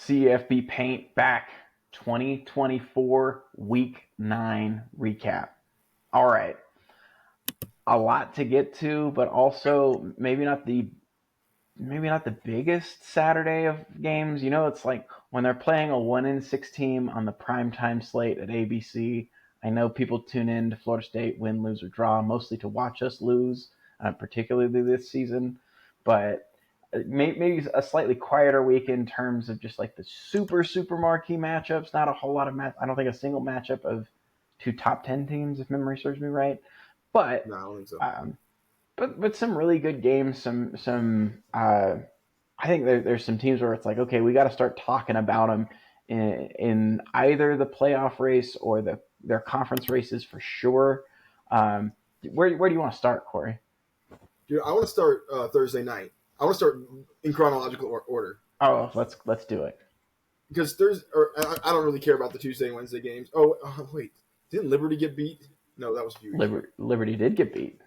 CFB Paint back 2024 Week 9 recap. All right. A lot to get to, but also maybe not the biggest Saturday of games. You know, it's like when they're playing a 1-6 team on the primetime slate at ABC. I know people tune in to Florida State, win, lose, or draw, mostly to watch us lose, particularly this season. But maybe a slightly quieter week in terms of just like the super marquee matchups. Not a whole lot of I don't think a single matchup of two top 10 teams, if memory serves me right. But No, I don't think so. But some really good games. I think there's some teams where it's like, okay, we got to start talking about them in either the playoff race or their conference races for sure. Where do you want to start, Corey? Dude, I want to start Thursday night. I want to start in chronological order. Oh, let's do it. Because I don't really care about the Tuesday and Wednesday games. Oh, wait. Didn't Liberty get beat? No, that was a few weeks ago. Liberty did get beat.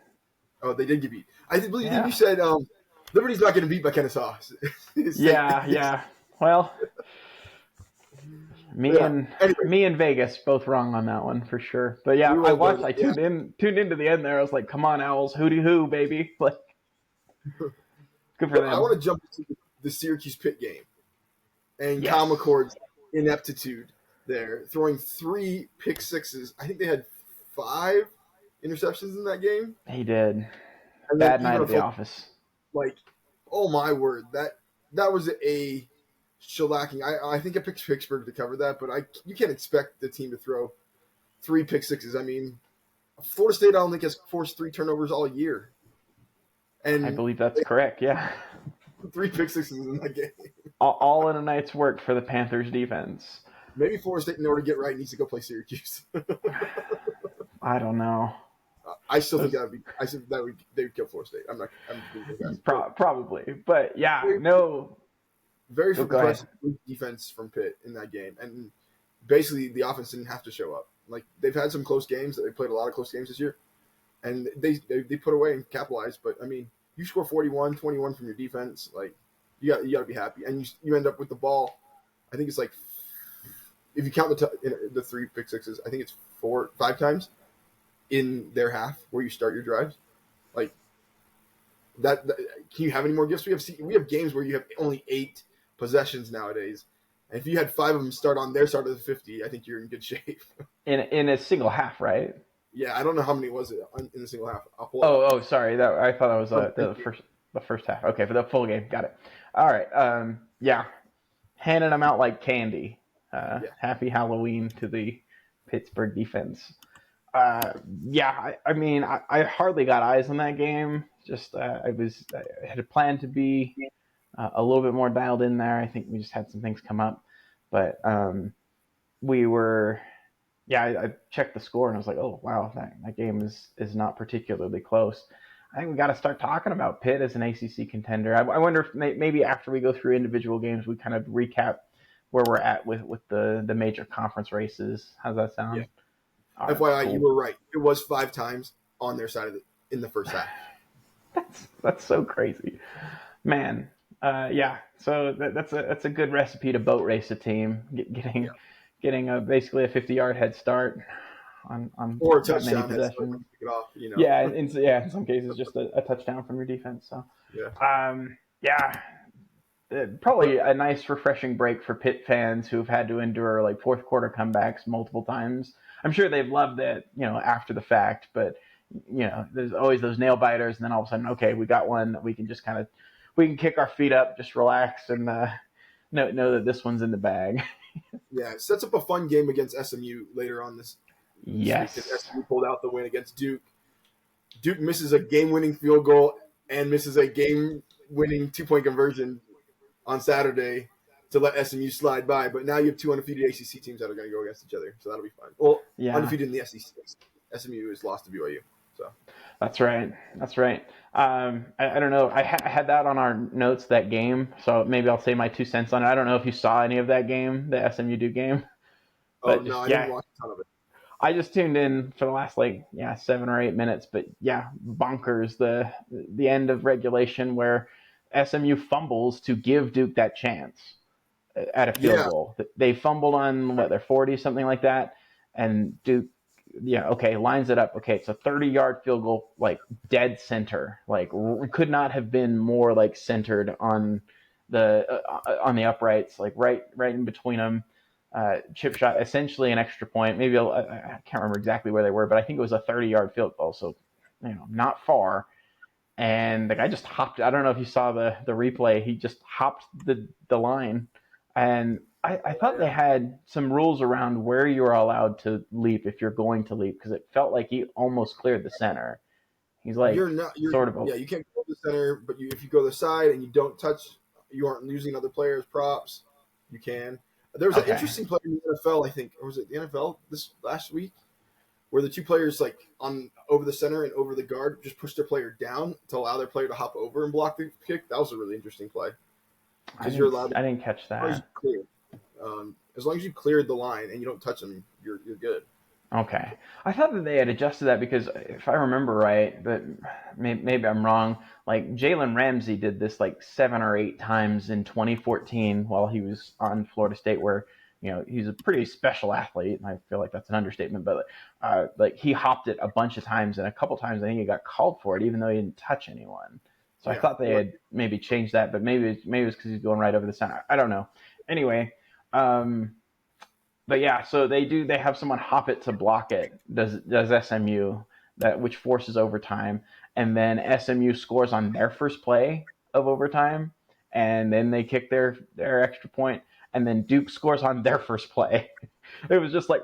Oh, they did get beat. I believe you said Liberty's not getting beat by Kennesaw. Yeah. Well, me and Vegas both wrong on that one for sure. But yeah, I tuned into the end there. I was like, come on, Owls, hooty hoo, baby. Like, good for them. I want to jump into the Syracuse Pitt game and Kyle McCord's ineptitude there, throwing 3 pick sixes. I think they had 5 interceptions in that game. He did. Bad night at the office. Like, oh my word, that was a shellacking. I think I picked Pittsburgh to cover that, but you can't expect the team to throw 3 pick sixes. I mean, Florida State I don't think has forced 3 turnovers all year. And I believe that's correct, yeah. 3 pick sixes in that game. All in a night's work for the Panthers defense. Maybe Florida State, in order to get right, needs to go play Syracuse. I don't know. I still think they would kill Florida State. Probably, but yeah, no. Very impressive defense from Pitt in that game, and basically the offense didn't have to show up. Like, they've had some close games. They played a lot of close games this year, and they put away and capitalized. But I mean, you score 41-21 from your defense, like you got to be happy, and you end up with the ball. I think it's like, if you count the 3 pick sixes, I think it's 5 times in their half where you start your drives. Like that can you have any more gifts? We have games where you have only 8 possessions nowadays, and if you had 5 of them start on their side of the 50, I think you're in good shape. In a single half, right? Yeah, I don't know how many was it in a single half. Sorry, I thought that was the first half. Okay, for the full game, got it. All right, handing them out like candy. Happy Halloween to the Pittsburgh defense. I mean, I hardly got eyes on that game. Just I had a plan to be a little bit more dialed in there. I think we just had some things come up, but we were. Yeah, I checked the score and I was like, oh wow, that game is not particularly close. I think we got to start talking about Pitt as an ACC contender. I wonder if maybe after we go through individual games, we kind of recap where we're at with the major conference races. How's that sound? Yeah. FYI, cool. You were right. It was 5 times on their side of it in the first half. That's so crazy, man. So that's a good recipe to boat race a team, getting basically a 50-yard head start on or a touchdown head start, pick it off, you know. Yeah, in some cases just a touchdown from your defense. So probably a nice refreshing break for Pitt fans who've had to endure like fourth quarter comebacks multiple times. I'm sure they've loved it, after the fact, but there's always those nail biters, and then all of a sudden, okay, we got one that we can just we can kick our feet up, just relax, and know that this one's in the bag. Yeah, it sets up a fun game against SMU later on this week. SMU pulled out the win against Duke. Duke misses a game-winning field goal and misses a game-winning 2-point conversion on Saturday to let SMU slide by. But now you have 2 undefeated ACC teams that are going to go against each other, so that'll be fun. Well, undefeated in the SEC. SMU is lost to BYU. So That's right. I don't know. I had that on our notes, that game, so maybe I'll say my 2 cents on it. I don't know if you saw any of that game, the SMU Duke game. I didn't watch a ton of it. I just tuned in for the last 7 or 8 minutes, but bonkers, the end of regulation where SMU fumbles to give Duke that chance. at a field goal. They fumbled on their 40, something like that, and Duke, lines it up. Okay, it's a 30-yard field goal, like dead center. Like could not have been more like centered on the uprights, like right in between them. Chip shot, essentially an extra point. Maybe I can't remember exactly where they were, but I think it was a 30-yard field goal, so not far. And the guy just hopped. I don't know if you saw the replay. He just hopped the line, and I thought they had some rules around where you are allowed to leap if you're going to leap, because it felt like he almost cleared the center. He's like you can't go to the center, but if you go to the side and you don't touch, you aren't using other players' props. You can. There was an interesting play in the NFL, I think, or was it the NFL this last week, where the two players on over the center and over the guard just pushed their player down to allow their player to hop over and block the kick. That was a really interesting play. Because you're allowed. I didn't catch that. As long as you cleared the line and you don't touch them, you're good. Okay. I thought that they had adjusted that because if I remember right, but maybe I'm wrong, like Jalen Ramsey did this like 7 or 8 times in 2014 while he was on Florida State, where he's a pretty special athlete, and I feel like that's an understatement, but like he hopped it a bunch of times, and a couple times I think he got called for it even though he didn't touch anyone. So I thought they had maybe changed that, but maybe it was because he's going right over the center. I don't know. Anyway, but yeah, so they have someone hop it to block it. Does SMU, which forces overtime, and then SMU scores on their first play of overtime, and then they kick their extra point, and then Duke scores on their first play. It was just like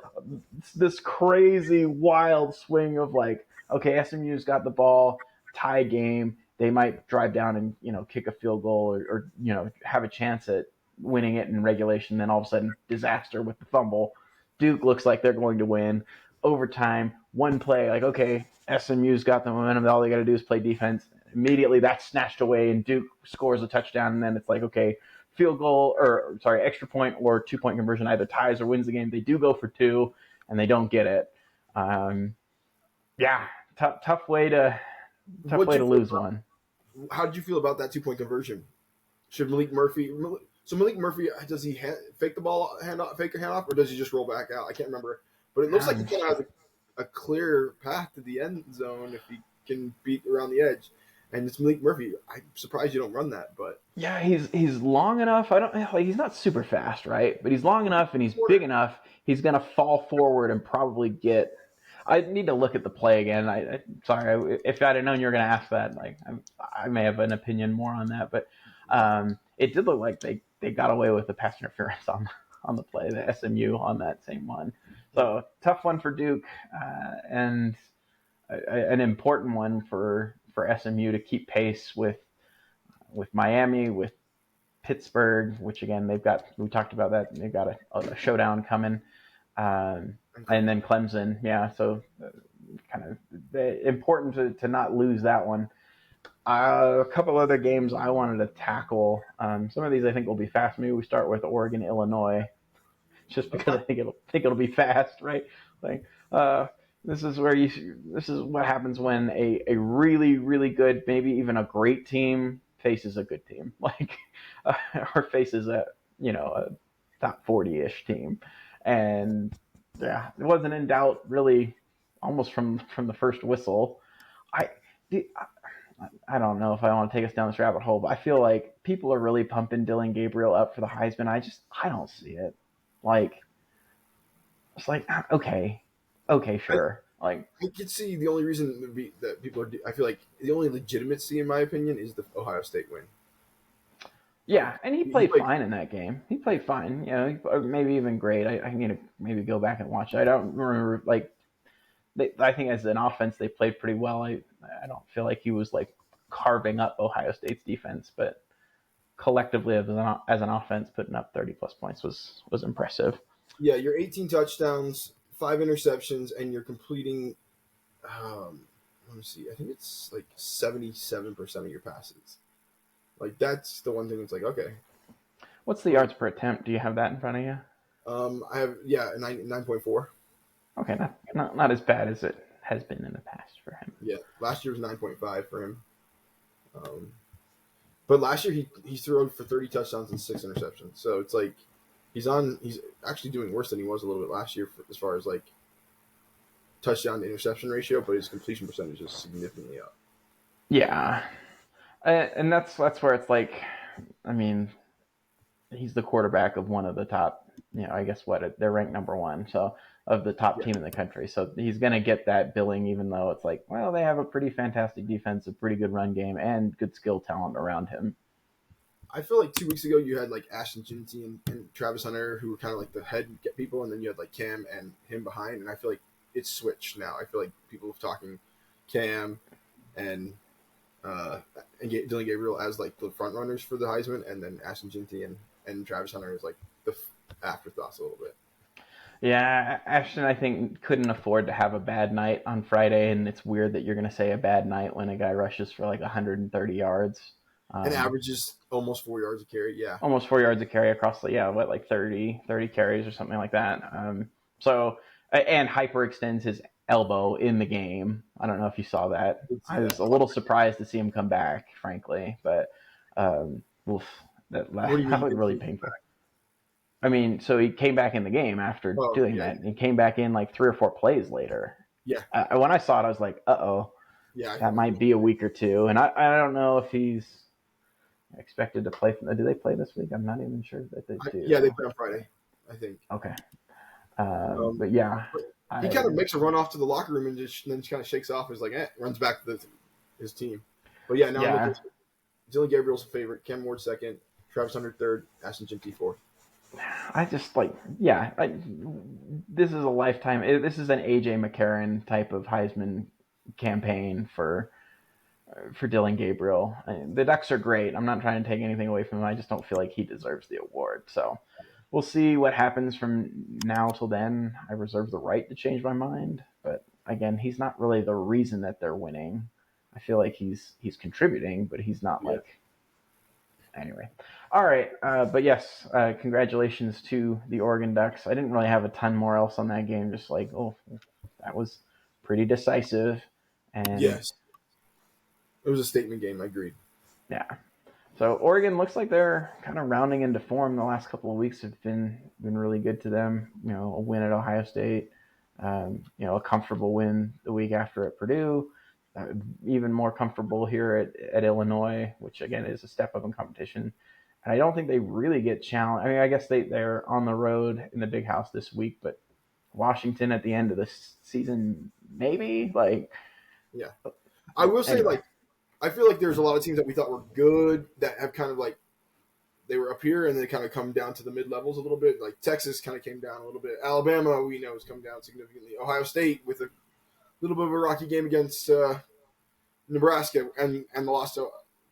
this crazy wild swing of like, okay, SMU's got the ball, tie game. They might drive down and kick a field goal or have a chance at winning it in regulation. Then all of a sudden, disaster with the fumble. Duke looks like they're going to win. Overtime, one play, like, okay, SMU's got the momentum. All they got to do is play defense. Immediately, that's snatched away, and Duke scores a touchdown. And then it's like, okay, extra point or 2-point conversion either ties or wins the game. They do go for 2, and they don't get it. Tough way to lose one. How did you feel about that 2-point conversion? Should Malik Murphy? So Malik Murphy, does he fake the ball, fake a handoff, or does he just roll back out? I can't remember, but it looks like he kind of has a clear path to the end zone if he can beat around the edge. And it's Malik Murphy. I'm surprised you don't run that, but yeah, he's long enough. He's not super fast, right? But he's long enough and he's big enough. He's gonna fall forward and probably get. I need to look at the play again. Sorry, if I'd have known you were gonna ask that, like I may have an opinion more on that, but it did look like they got away with the pass interference on the play, the SMU on that same one. So tough one for Duke, and an important one for SMU to keep pace with Miami, with Pittsburgh, which again we talked about that, they've got a showdown coming, and then Clemson. Yeah, so kind of important to not lose that one. A couple other games I wanted to tackle. Some of these I think will be fast. Maybe we start with Oregon, Illinois, just because I think it'll be fast, right? Like this is what happens when a really, really good, maybe even a great team faces a good team, like or faces a top 40-ish team, and yeah, it wasn't in doubt really, almost from the first whistle. I don't know if I want to take us down this rabbit hole, but I feel like people are really pumping Dylan Gabriel up for the Heisman. I don't see it. Like, it's like, okay, sure. I could see the only reason that people are. I feel like the only legitimacy, in my opinion, is the Ohio State win. Yeah, and he played fine in that game. He played fine. Maybe even great. I need to maybe go back and watch it. I don't remember, I think as an offense they played pretty well. I don't feel like he was like carving up Ohio State's defense, but collectively as an offense, putting up 30 plus points was impressive. Yeah, you're 18 touchdowns, 5 interceptions, and you're completing. Let me see. I think it's like 77% of your passes. Like that's the one thing that's like, okay. What's the yards per attempt? Do you have that in front of you? I have 9.4. Okay, not as bad as it has been in the past for him. Yeah, last year was 9.5 for him. But last year he threw for 30 touchdowns and 6 interceptions. So it's like he's actually doing worse than he was a little bit last year as far as like touchdown to interception ratio, but his completion percentage is significantly up. Yeah, and that's where it's like, I mean, he's the quarterback of one of the top, I guess they're ranked number one, so of the top team in the country. So he's going to get that billing, even though it's like, well, they have a pretty fantastic defense, a pretty good run game, and good skill talent around him. I feel like 2 weeks ago you had like Ashton Ginty and Travis Hunter, who were kind of like the head people, and then you had like Cam and him behind. And I feel like it's switched now. I feel like people are talking Cam and Dylan Gabriel as like the front runners for the Heisman, and then Ashton Ginty and Travis Hunter is like the afterthoughts a little bit. Yeah, Ashton, I think, couldn't afford to have a bad night on Friday, and it's weird that you're going to say a bad night when a guy rushes for like 130 yards. And averages almost 4 yards a carry, yeah. Almost 4 yards a carry across like 30 carries or something like that. And hyperextends his elbow in the game. I don't know if you saw that. I was a little surprised to see him come back, frankly, but that was really painful. I mean, so he came back in the game after doing that. He came back in like 3 or 4 plays later. Yeah. When I saw it, I was like, uh-oh. Yeah. That might be a week or two. And I don't know if he's expected to play. Do they play this week? I'm not even sure that they do. Yeah, they play on Friday, I think. Okay. But yeah. He kind of makes a run off to the locker room and then kind of shakes off. Is like, runs back to his team. But yeah, now Dylan Gabriel's a favorite. Cam Ward second. Travis Hunter third. Ashton Ginty fourth. I just this is a lifetime. This is an AJ McCarron type of Heisman campaign for Dylan Gabriel. The Ducks are great. I'm not trying to take anything away from him. I just don't feel like he deserves the award. So we'll see what happens from now till then. I reserve the right to change my mind. But again, he's not really the reason that they're winning. I feel like he's contributing, but he's not anyway. All right. But yes, congratulations to the Oregon Ducks. I didn't really have a ton more else on that game. Just like, that was pretty decisive. And yes. It was a statement game. I agreed. Yeah. So Oregon looks like they're kind of rounding into form. The last couple of weeks have been really good to them. A win at Ohio State, a comfortable win the week after at Purdue, even more comfortable here at Illinois, which again is a step up in competition. And I don't think they really get challenged. I mean, I guess they're on the road in the Big House this week, but Washington at the end of the season, maybe Yeah, I will say I feel like there's a lot of teams that we thought were good that have kind of they were up here and they kind of come down to the mid levels a little bit. Like Texas kind of came down a little bit. Alabama, we know, has come down significantly. Ohio State with a little bit of a rocky game against Nebraska and the loss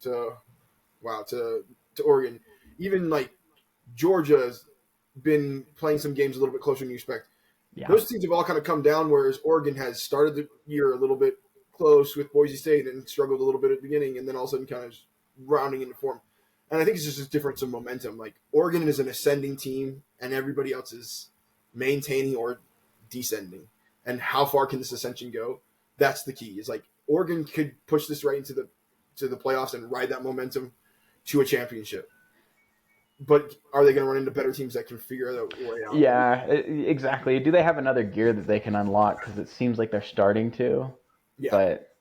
to Oregon. Even Georgia's been playing some games a little bit closer than you expect. Yeah. Those teams have all kind of come down, whereas Oregon has started the year a little bit close with Boise State and struggled a little bit at the beginning, and then all of a sudden kind of rounding into form. And I think it's just a difference of momentum. Like Oregon is an ascending team, and everybody else is maintaining or descending. And how far can this ascension go? That's the key. It's like Oregon could push this right into the playoffs and ride that momentum to a championship. But are they going to run into better teams that can figure that way out? Yeah, exactly. Do they have another gear that they can unlock? Because it seems like they're starting to. Yeah. But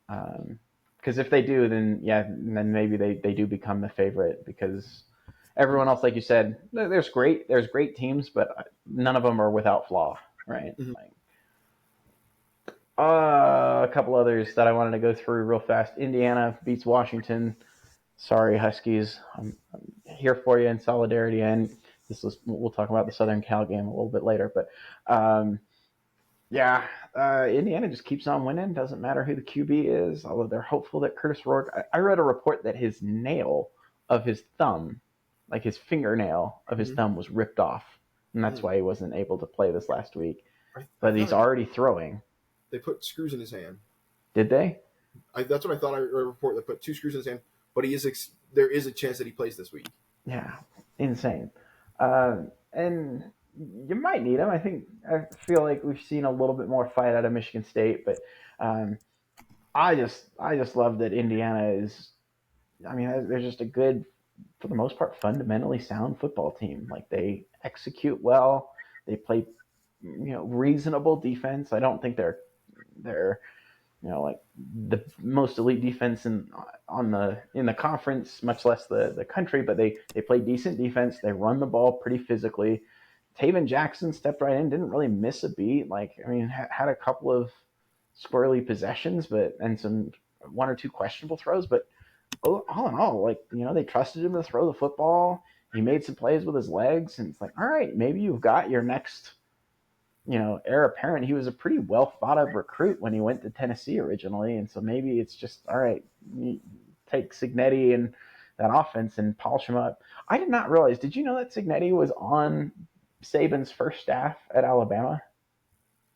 because if they do, then maybe they do become the favorite, because everyone else, like you said, there's great teams, but none of them are without flaw, right? Mm-hmm. A couple others that I wanted to go through real fast. Indiana beats Washington. Sorry, Huskies. I'm here for you in solidarity. And we'll talk about the Southern Cal game a little bit later. But Indiana just keeps on winning. Doesn't matter who the QB is, although they're hopeful that Curtis Rourke. I read a report that his nail of his thumb, like his fingernail of his thumb, was ripped off, and that's why he wasn't able to play this last week. But he's already throwing. They put screws in his hand. Did they? That's what I thought. I read a report that put 2 screws in his hand. But there is a chance that he plays this week. Yeah, insane. And you might need him. I feel like we've seen a little bit more fight out of Michigan State, but I just love that Indiana is I mean, they're just a good, for the most part, fundamentally sound football team. Like they execute well. They play, reasonable defense. I don't think they're like the most elite defense in the conference, much less the country. But they play decent defense. They run the ball pretty physically. Taven Jackson stepped right in, didn't really miss a beat. Like, I mean, had a couple of squirrely possessions, and some one or two questionable throws. But all in all, like, they trusted him to throw the football. He made some plays with his legs, and it's like, all right, maybe you've got your next, heir apparent. He was a pretty well thought of recruit when he went to Tennessee originally, and so maybe it's just, all right, you take Cignetti and that offense and polish him up. I did not realize. Did you know that Cignetti was on Saban's first staff at Alabama?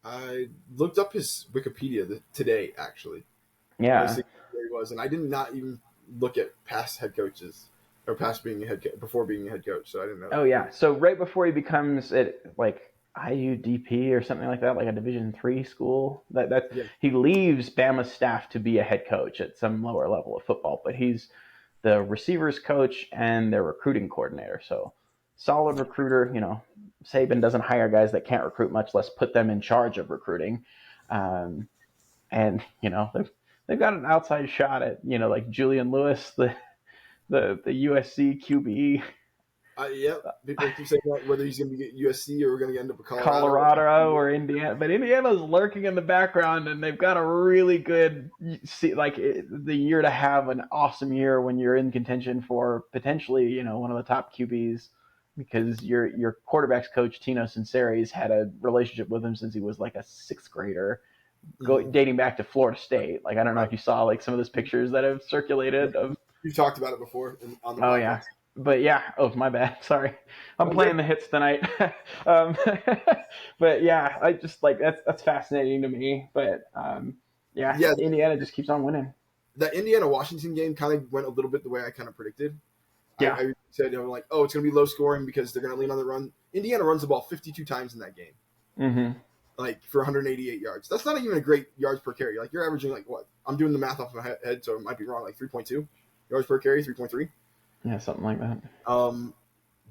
I looked up his Wikipedia today, actually. Yeah. To see where he was, and I did not even look at past head coaches or past being before being a head coach, so I didn't know. Oh yeah, so right before he becomes like IUDP or something like that, like a Division III school, he leaves Bama's staff to be a head coach at some lower level of football, but he's the receivers coach and their recruiting coordinator. So solid recruiter. Saban doesn't hire guys that can't recruit, much less put them in charge of recruiting. And they've got an outside shot at like Julian Lewis, the USC QB. People keep saying that, whether he's going to be at USC or we're going to end up at Colorado or Indiana. But Indiana's lurking in the background, and they've got a really good, the year to have an awesome year when you're in contention for potentially, one of the top QBs, because your quarterback's coach, Tino Sinceri's had a relationship with him since he was like a sixth grader, dating back to Florida State. Like, I don't know if you saw like some of those pictures that have circulated of. You've talked about it before on the podcast. Yeah. But yeah, my bad. Sorry, I'm playing the hits tonight. But yeah, I just like that's fascinating to me. But Indiana just keeps on winning. That Indiana-Washington game kind of went a little bit the way I kind of predicted. Yeah, I said, like, oh, it's going to be low scoring because they're going to lean on the run. Indiana runs the ball 52 times in that game, like for 188 yards. That's not even a great yards per carry. Like, you're averaging like what? I'm doing the math off my head, so it might be wrong. Like 3.2 yards per carry, 3.3. Yeah, something like that.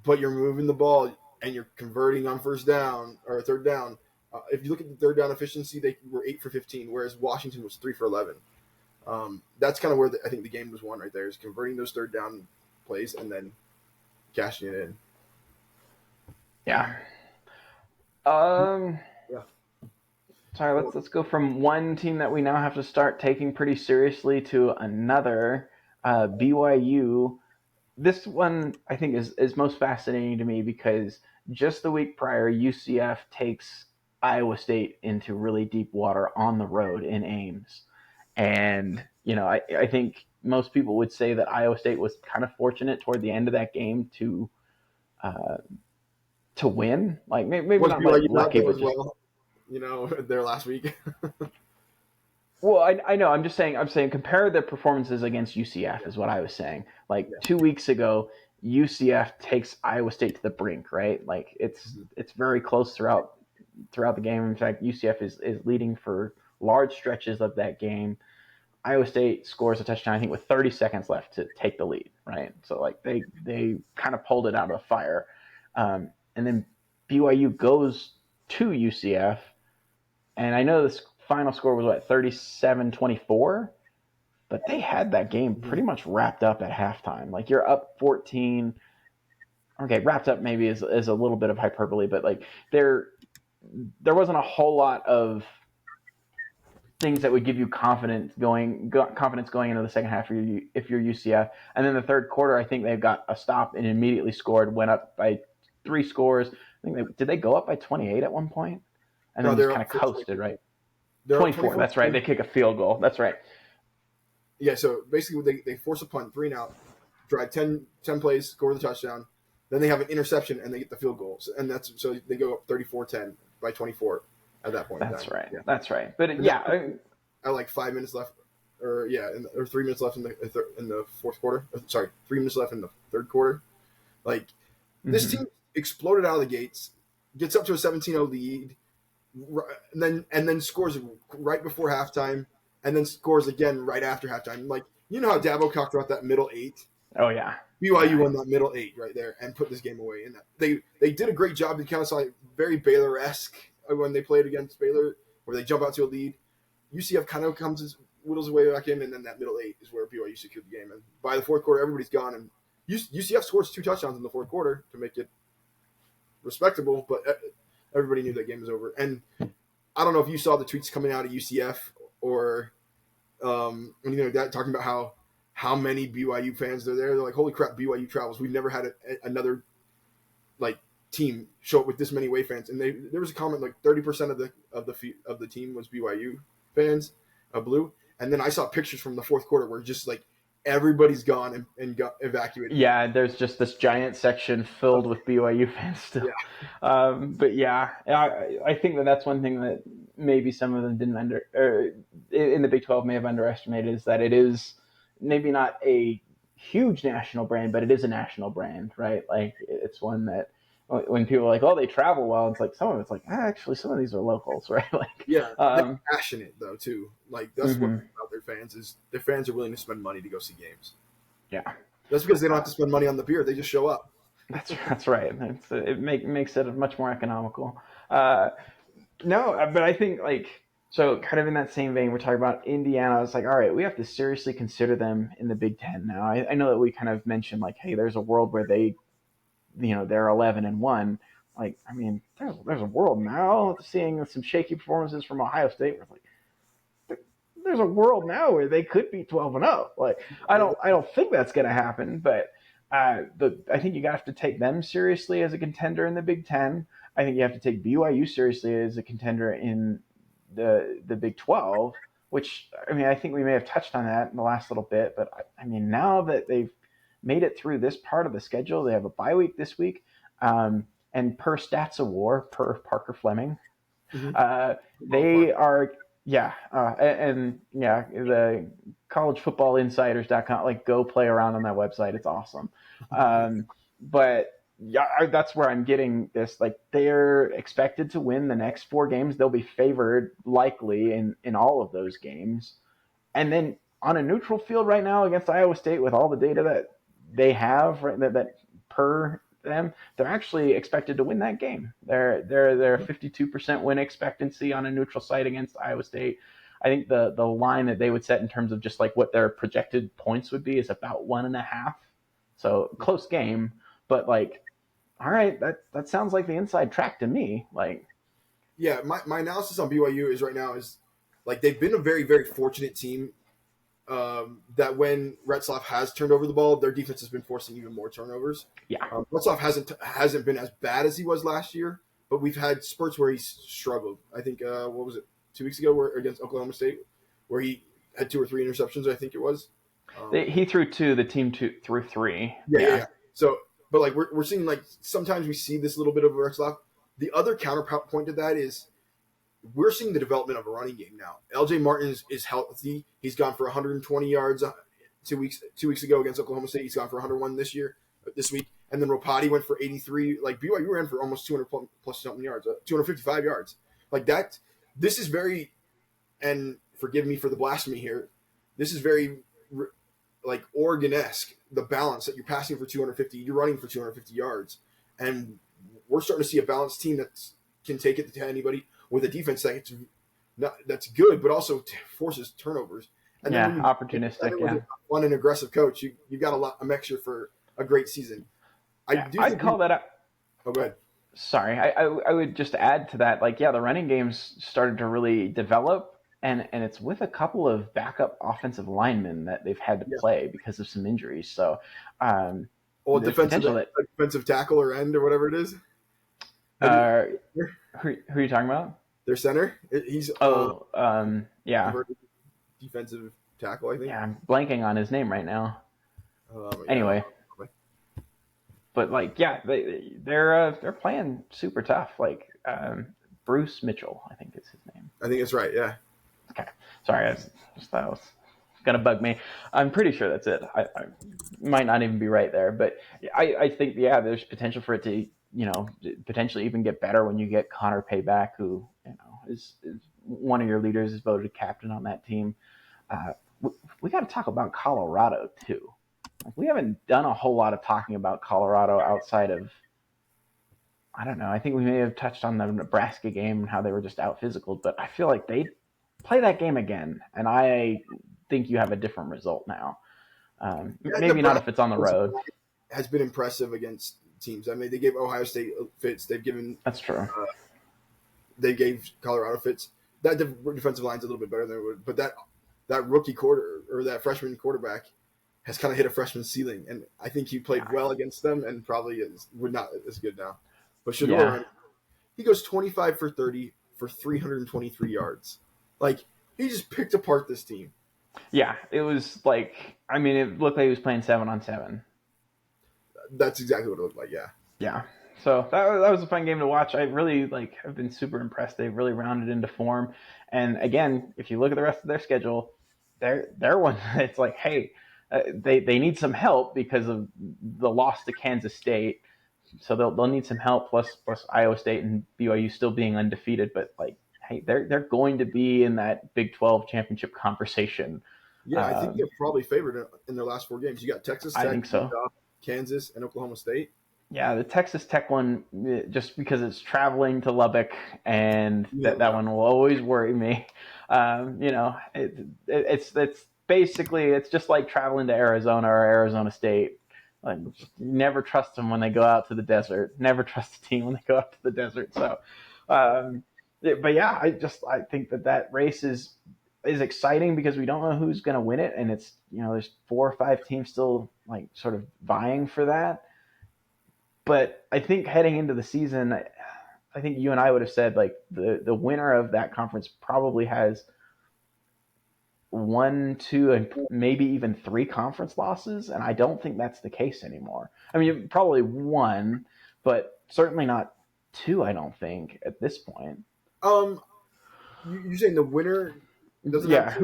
But you're moving the ball and you're converting on first down or third down. If you look at the third down efficiency, they were 8 for 15, whereas Washington was 3 for 11. That's kind of where I think the game was won right there, is converting those third down plays and then cashing it in. Yeah. Sorry, let's go from one team that we now have to start taking pretty seriously to another. BYU. This one I think is most fascinating to me because just the week prior, UCF takes Iowa State into really deep water on the road in Ames. And, I think most people would say that Iowa State was kind of fortunate toward the end of that game to win. Like, maybe not like lucky, but just, their last week. Well, I know. I'm saying compare the performances against UCF is what I was saying. Like 2 weeks ago, UCF takes Iowa State to the brink, right? Like it's very close throughout the game. In fact, UCF is leading for large stretches of that game. Iowa State scores a touchdown, I think, with 30 seconds left to take the lead, right? So like they kind of pulled it out of the fire. And then BYU goes to UCF, and I know this final score was 37-24, but they had that game pretty much wrapped up at halftime. Like, you're up 14. Okay, wrapped up maybe is a little bit of hyperbole, but like there wasn't a whole lot of things that would give you confidence going into the second half if you're UCF. And then the third quarter, I think they got a stop and immediately scored, went up by 3 scores. I think did they go up by 28 at one point? And then just kind of coasted, right? 24, that's right. They kick a field goal. That's right. Yeah, so basically they force a punt, 3 and out, drive 10 plays, score the touchdown. Then they have an interception and they get the field goal. And so they go up 34-10 by 24 at that point. That's right. Yeah. That's right. But at like 5 minutes left, or 3 minutes left in the fourth quarter. Sorry, 3 minutes left in the third quarter. Like, this team exploded out of the gates, gets up to a 17-0 lead, and then scores right before halftime, and then scores again right after halftime. Like, You know how Dabo talked about that middle 8? Oh yeah. BYU won that middle 8 right there and put this game away. And they did a great job. They kind of saw like very Baylor-esque when they played against Baylor, where they jump out to a lead. UCF kind of whittles away back in, and then that middle 8 is where BYU secured the game. And by the fourth quarter, everybody's gone, and UCF scores 2 touchdowns in the fourth quarter to make it respectable, but everybody knew that game was over. And I don't know if you saw the tweets coming out of UCF or anything like that, talking about how many BYU fans are there. They're like, holy crap, BYU travels. We've never had another like team show up with this many away fans. And there was a comment like 30% of the team was BYU fans, blue. And then I saw pictures from the fourth quarter where just like everybody's gone and got evacuated. Yeah, there's just this giant section filled with BYU fans still. Yeah. But yeah, I think that's one thing that maybe some of them didn't in the Big 12 may have underestimated, is that it is maybe not a huge national brand, but it is a national brand, right? Like it's one that when people are like, oh, they travel well, it's like some of it's like, actually, some of these are locals, right? Like, yeah, they're passionate though too. Like that's mm-hmm. what about their fans is their fans are willing to spend money to go see games. Yeah, that's because they don't have to spend money on the beer; they just show up. That's right. It makes it much more economical. No, but I think like so, kind of in that same vein, we're talking about Indiana. It's like, all right, we have to seriously consider them in the Big Ten now. I know that we kind of mentioned like, hey, there's a world where they're 11-1. Like, I mean, there's a world now. Seeing some shaky performances from Ohio State, we're like, there's a world now where they could be 12-0. Like, I don't think that's going to happen, but I think you have to take them seriously as a contender in the Big Ten. I think you have to take BYU seriously as a contender in the Big 12, which, I mean, I think we may have touched on that in the last little bit, but I mean, now that they've made it through this part of the schedule, they have a bye week this week, and per Stats of War, per Parker Fleming, they are, the collegefootballinsiders.com, like, go play around on that website. It's awesome. But yeah, that's where I'm getting this. Like, they're expected to win the next 4 games. They'll be favored likely in all of those games. And then on a neutral field right now against Iowa State, with all the data that they have, right, that per them, they're actually expected to win that game. They're 52% win expectancy on a neutral site against Iowa State. I think the line that they would set in terms of just like what their projected points would be is about 1.5. So close game, but like, all right, that sounds like the inside track to me. Like, yeah, my analysis on BYU is right now is like they've been a very, very fortunate team that when Retzlaff has turned over the ball, their defense has been forcing even more turnovers. Yeah, Retzlaff hasn't been as bad as he was last year, but we've had spurts where he's struggled. I think what was it 2 weeks ago, where against Oklahoma State, where he had 2 or 3 interceptions. I think it was. He threw 2. The team threw 3. Yeah. So, but like we're seeing like sometimes we see this little bit of Retzlaff. The other counterpoint to that is we're seeing the development of a running game now. LJ Martin is healthy. He's gone for 120 yards 2 weeks ago against Oklahoma State. He's gone for 101 this week. And then Ropati went for 83. Like BYU ran for almost 200 plus something yards, 255 yards. Like that. This is very, and forgive me for the blasphemy here, this is very like Oregon-esque, the balance that you're passing for 250, you're running for 250 yards. And we're starting to see a balanced team that can take it to anybody with a defense that's good, but also forces turnovers. And then opportunistic. With a fun and aggressive coach, you got a mixture for a great season. I'd call that up. Oh, go ahead. Sorry, I would just add to that. Like, yeah, the running game's started to really develop, and it's with a couple of backup offensive linemen that they've had to play because of some injuries. So, defensive tackle or end or whatever it is. Who are you talking about? Their center. He's defensive tackle, I think. Yeah, I'm blanking on his name right now. Anyway, but like, yeah, they're playing super tough. Like Bruce Mitchell, I think is his name. I think it's right. Yeah. Okay, sorry, I just thought it was gonna bug me. I'm pretty sure that's it. I might not even be right there, but I think there's potential for it to potentially even get better when you get Connor Payback, who is one of your leaders, is voted captain on that team. we got to talk about Colorado too. Like, we haven't done a whole lot of talking about Colorado outside of, I don't know. I think we may have touched on the Nebraska game and how they were just out physical, but I feel like they play that game again, and I think you have a different result now. Maybe not if it's on the road. Has been impressive against teams. I mean, they gave Ohio State fits. That's true. They gave Colorado fits. That defensive line's a little bit better than it would, but that rookie quarter or that freshman quarterback has kind of hit a freshman ceiling, and I think he played well against them, and probably would not as good now. But Shedeur, he goes 25 for 30 for 323 yards. Like, he just picked apart this team. Yeah, it was like, I mean, it looked like he was playing 7-on-7. That's exactly what it looked like, yeah. Yeah. So that was a fun game to watch. I really have been super impressed. They've really rounded into form. And again, if you look at the rest of their schedule, they're one. It's like, hey, they need some help because of the loss to Kansas State. So they'll need some help. Plus Iowa State and BYU still being undefeated. But hey, they're going to be in that Big 12 championship conversation. Yeah, I think they're probably favored in their last 4 games. You got Texas Tech, I think so. Kansas, and Oklahoma State. Yeah, the Texas Tech one, just because it's traveling to Lubbock, and that one will always worry me. It's basically, it's just like traveling to Arizona or Arizona State. Like, you never trust them when they go out to the desert. Never trust a team when they go out to the desert. So, but yeah, I think that race is exciting because we don't know who's going to win it, and it's, there's 4 or 5 teams still sort of vying for that. But I think heading into the season, I think you and I would have said the winner of that conference probably has 1, 2, and maybe even 3 conference losses, and I don't think that's the case anymore. I mean, probably 1, but certainly not 2. I don't think at this point. You're saying the winner doesn't? Yeah,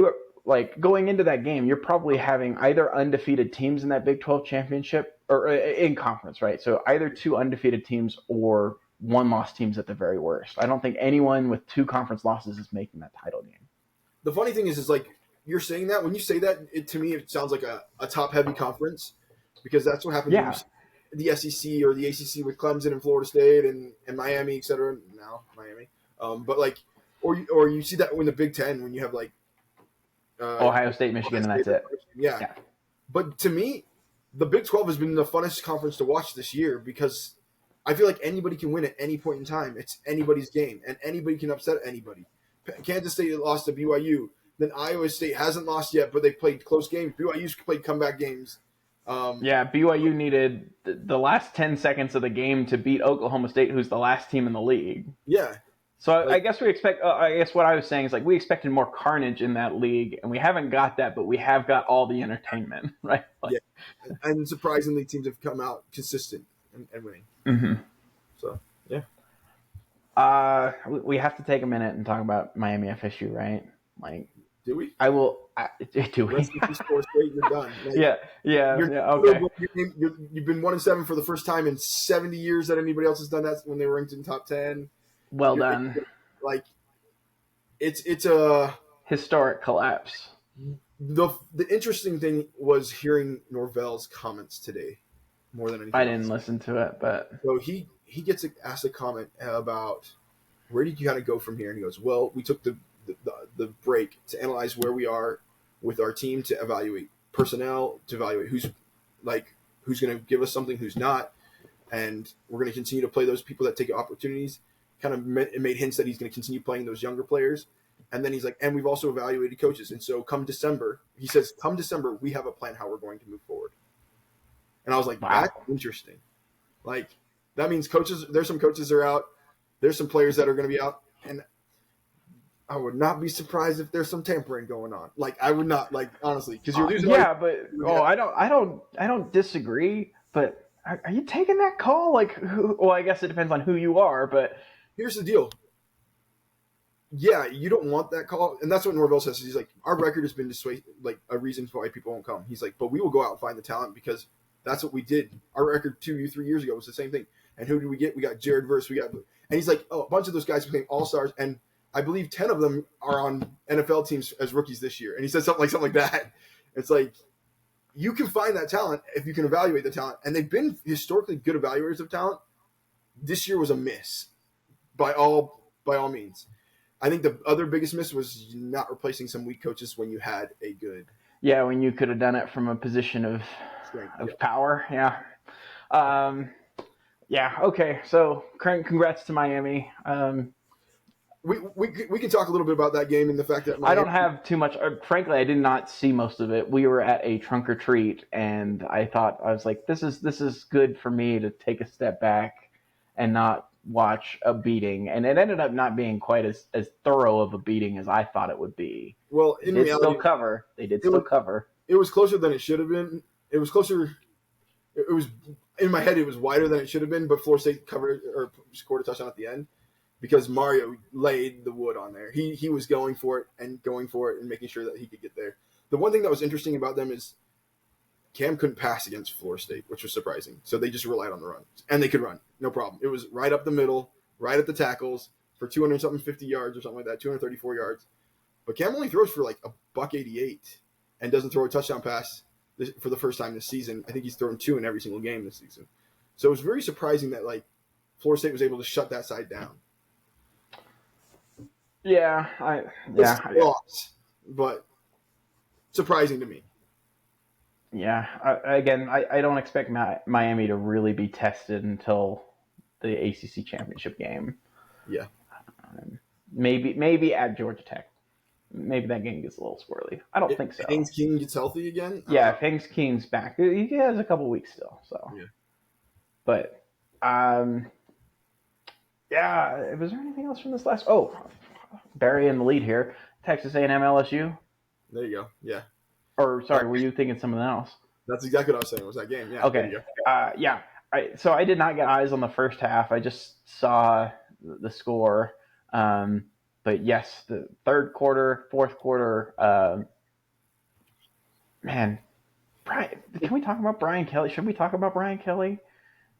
going into that game, you're probably having either undefeated teams in that Big 12 championship or in conference, right? So either 2 undefeated teams or 1-loss teams at the very worst. I don't think anyone with 2 conference losses is making that title game. The funny thing is you're saying that. When you say that, to me, it sounds like a top-heavy conference, because that's what happens when the SEC or the ACC with Clemson and Florida State and Miami, et cetera. Now Miami. Or you see that in the Big Ten when you have Ohio State, Michigan, and that's it. Yeah. But to me, the Big 12 has been the funnest conference to watch this year, because I feel like anybody can win at any point in time. It's anybody's game, and anybody can upset anybody. Kansas State lost to BYU. Then Iowa State hasn't lost yet, but they played close games. BYU's played comeback games. BYU needed the last 10 seconds of the game to beat Oklahoma State, who's the last team in the league. Yeah. So I guess we expect. I guess what I was saying is we expected more carnage in that league, and we haven't got that, but we have got all the entertainment, right? Yeah, and surprisingly, teams have come out consistent and winning. Mm-hmm. So yeah. We have to take a minute and talk about Miami FSU, right? Do we? I will. Do we? You're done. Okay. You've been 1-7 for the first time in 70 years that anybody else has done that when they were ranked in top 10. Well done. It's a historic collapse. The interesting thing was hearing Norvell's comments today, more than anything. I didn't listen to it, but so he gets asked a comment about where did you kind of go from here, and he goes, "Well, we took the break to analyze where we are with our team, to evaluate personnel, to evaluate who's going to give us something, who's not, and we're going to continue to play those people that take opportunities." Kind of made hints that he's going to continue playing those younger players. And then he's like, and we've also evaluated coaches. And so come December, he says, we have a plan how we're going to move forward. And I was like, wow. That's interesting. That means there's some coaches that are out. There's some players that are going to be out. And I would not be surprised if there's some tampering going on. I would not, honestly, because you're losing. Yeah, but I don't disagree. But are you taking that call? I guess it depends on who you are, but here's the deal. Yeah, you don't want that call, and that's what Norvell says. He's like, our record has been a reason why people won't come. He's like, but we will go out and find the talent, because that's what we did. Our record 2-3 years ago was the same thing. And who did we get? We got Jared Verse. And he's like, a bunch of those guys became all-stars, and I believe 10 of them are on NFL teams as rookies this year. And he said something like that. It's like, you can find that talent if you can evaluate the talent. And they've been historically good evaluators of talent. This year was a miss by all means. I think the other biggest miss was not replacing some weak coaches when you had a good. Yeah, when you could have done it from a position of strength, power. Yeah. Yeah. Okay. So, congrats to Miami. We can talk a little bit about that game and the fact that I don't have too much. Frankly, I did not see most of it. We were at a trunk or treat, and I was like, this is good for me to take a step back and not watch a beating. And it ended up not being quite as thorough of a beating as I thought it would be. Well, in reality, still cover. They did still cover. It was closer than it should have been. It was closer. It was in my head. It was wider than it should have been, but Florida State covered or scored a touchdown at the end. Because Mario laid the wood on there. He was going for it and making sure that he could get there. The one thing that was interesting about them is Cam couldn't pass against Florida State, which was surprising. So they just relied on the run. And they could run, no problem. It was right up the middle, right at the tackles for 250 yards or something like that, 234 yards. But Cam only throws for like $188 and doesn't throw a touchdown pass for the first time this season. I think he's thrown 2 in every single game this season. So it was very surprising that like Florida State was able to shut that side down. Yeah, loss, but surprising to me. Yeah, I don't expect Miami to really be tested until the ACC championship game. Yeah, maybe at Georgia Tech. Maybe that game gets a little squirrely. I don't think so. Haynes King gets healthy again. Yeah, if Haynes King's back, he has a couple weeks still. So, yeah. But, yeah. Was there anything else from this last? Oh. Barry in the lead here. Texas A&M LSU. There you go. Yeah. Or sorry, were you thinking something else? That's exactly what I was saying. Was that game? Yeah. Okay. Yeah. So I did not get eyes on the first half. I just saw the score. But yes, the third quarter, fourth quarter. Man, Brian, can we talk about Brian Kelly? Should we talk about Brian Kelly?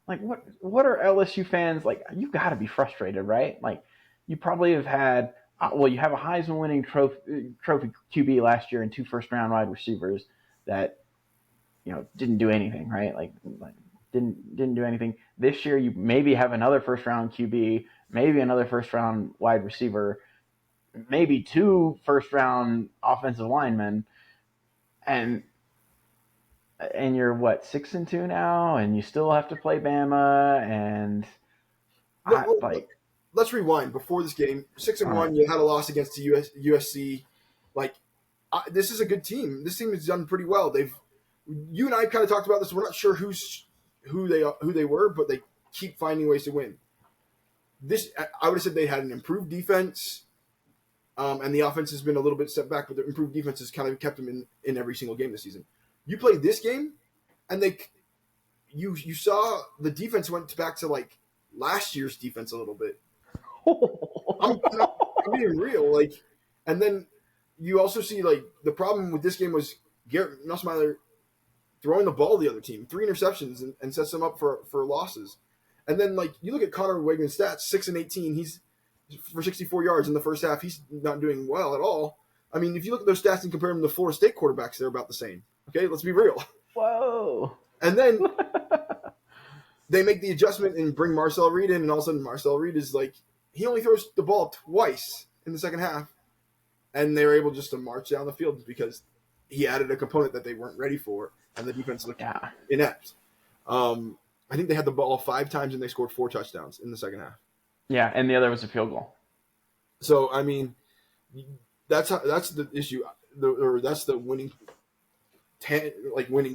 Like, what are LSU fans like? You've got to be frustrated, right? Like, you probably have had. You have a Heisman winning trophy QB last year and 2 first-round wide receivers that, didn't do anything, right? Like didn't do anything. This year, you maybe have another first-round QB, maybe another first-round wide receiver, maybe 2 first-round offensive linemen, and you're what 6-2 now, and you still have to play Bama, and let's rewind. Before this game, 6-1, you had a loss against the USC. Like, this is a good team. This team has done pretty well. You and I kind of talked about this. We're not sure who they were, but they keep finding ways to win. I would have said they had an improved defense, and the offense has been a little bit set back, but the improved defense has kind of kept them in every single game this season. You played this game, and you saw the defense went back to like last year's defense a little bit. I'm being real, like, and then you also see like the problem with this game was Garrett Nussmeier throwing the ball to the other team, 3 interceptions and sets them up for losses. And then like you look at Connor Wigman's stats, 6-18, he's for 64 yards in the first half. He's not doing well at all. I mean, if you look at those stats and compare them to Florida State quarterbacks, they're about the same. Okay, let's be real. Whoa. And then they make the adjustment and bring Marcel Reed in, and all of a sudden Marcel Reed is like, he only throws the ball twice in the second half, and they were able just to march down the field because he added a component that they weren't ready for, and the defense looked inept. I think they had the ball 5 times, and they scored 4 touchdowns in the second half. Yeah, and the other was a field goal. So, I mean, that's the issue, that's the winning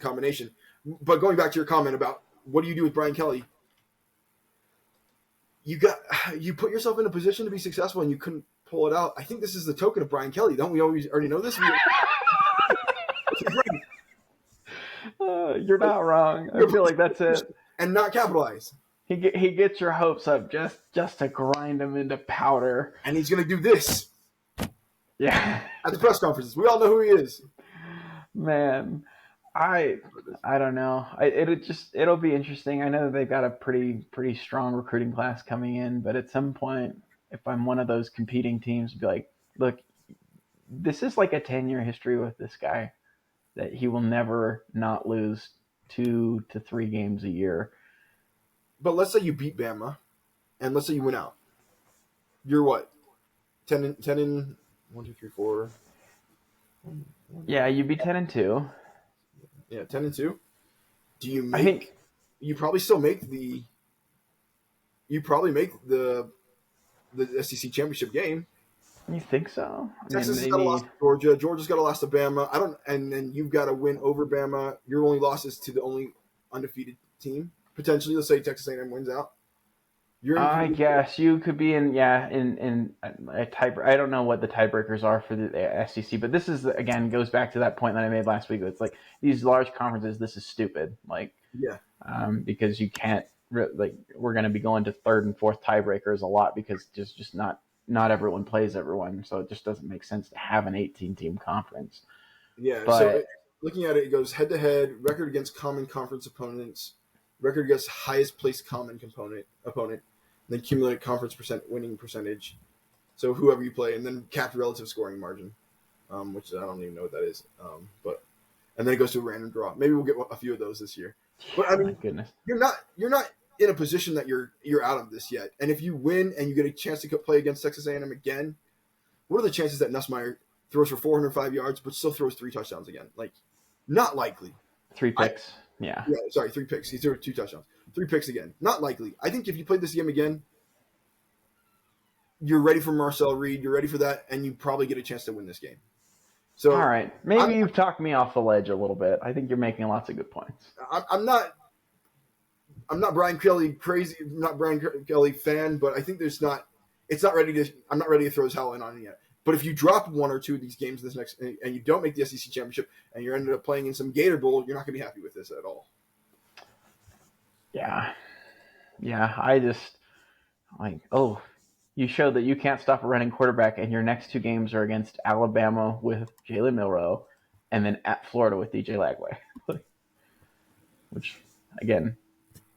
combination. But going back to your comment about what do you do with Brian Kelly, you put yourself in a position to be successful and you couldn't pull it out. I think this is the token of Brian Kelly. Don't we already know this? You're not wrong. I feel like that's it. And not capitalize. He gets your hopes up just to grind them into powder. And he's going to do this. Yeah. At the press conferences. We all know who he is. Man, I don't know. It'll be interesting. I know that they've got a pretty strong recruiting class coming in, but at some point, if I'm one of those competing teams, be like, look, this is like a 10-year history with this guy that he will never not lose 2 to 3 games a year. But let's say you beat Bama, and let's say you win out. You're what? 10 and 1, 2, 3, 4. Yeah, you'd be 10-2. Yeah, 10-2. Do you make? I think you probably still make the. You probably make the SEC championship game. you think so? Texas has got to lose to Georgia. Georgia's got to lose to Bama. And then you've got to win over Bama. Your only loss is to the only undefeated team potentially. Let's say Texas A&M wins out. I guess you could be in a tiebreaker. I don't know what the tiebreakers are for the SEC, but this is again goes back to that point that I made last week. It's like these large conferences. This is stupid. Like because you can't we're going to be going to third and fourth tiebreakers a lot because just not everyone plays everyone, so it just doesn't make sense to have an 18-team conference. Yeah. So looking at it, it goes head to head, record against common conference opponents, record against highest placed common opponent, then cumulative conference winning percentage. So whoever you play, and then capped relative scoring margin, which I don't even know what that is. And then it goes to a random draw. Maybe we'll get a few of those this year. But I mean, goodness, you're not in a position that you're out of this yet. And if you win and you get a chance to play against Texas A&M again, what are the chances that Nussmeier throws for 405 yards but still throws 3 touchdowns again? Like, not likely. 3 picks. Yeah, 3 picks. He threw 2 touchdowns. 3 picks again. Not likely. I think if you played this game again, you're ready for Marcel Reed. You're ready for that, and you probably get a chance to win this game. So, all right. Maybe you've talked me off the ledge a little bit. I think you're making lots of good points. I'm not Brian Kelly crazy. I'm not Brian Kelly fan, but I think it's not ready to. I'm not ready to throw his hell in on it yet. But if you drop 1 or 2 of these games this next, and you don't make the SEC championship, and you ended up playing in some Gator Bowl, you're not going to be happy with this at all. Yeah. I just you showed that you can't stop a running quarterback, and your next 2 games are against Alabama with Jalen Milroe, and then at Florida with DJ Lagway. Which, again,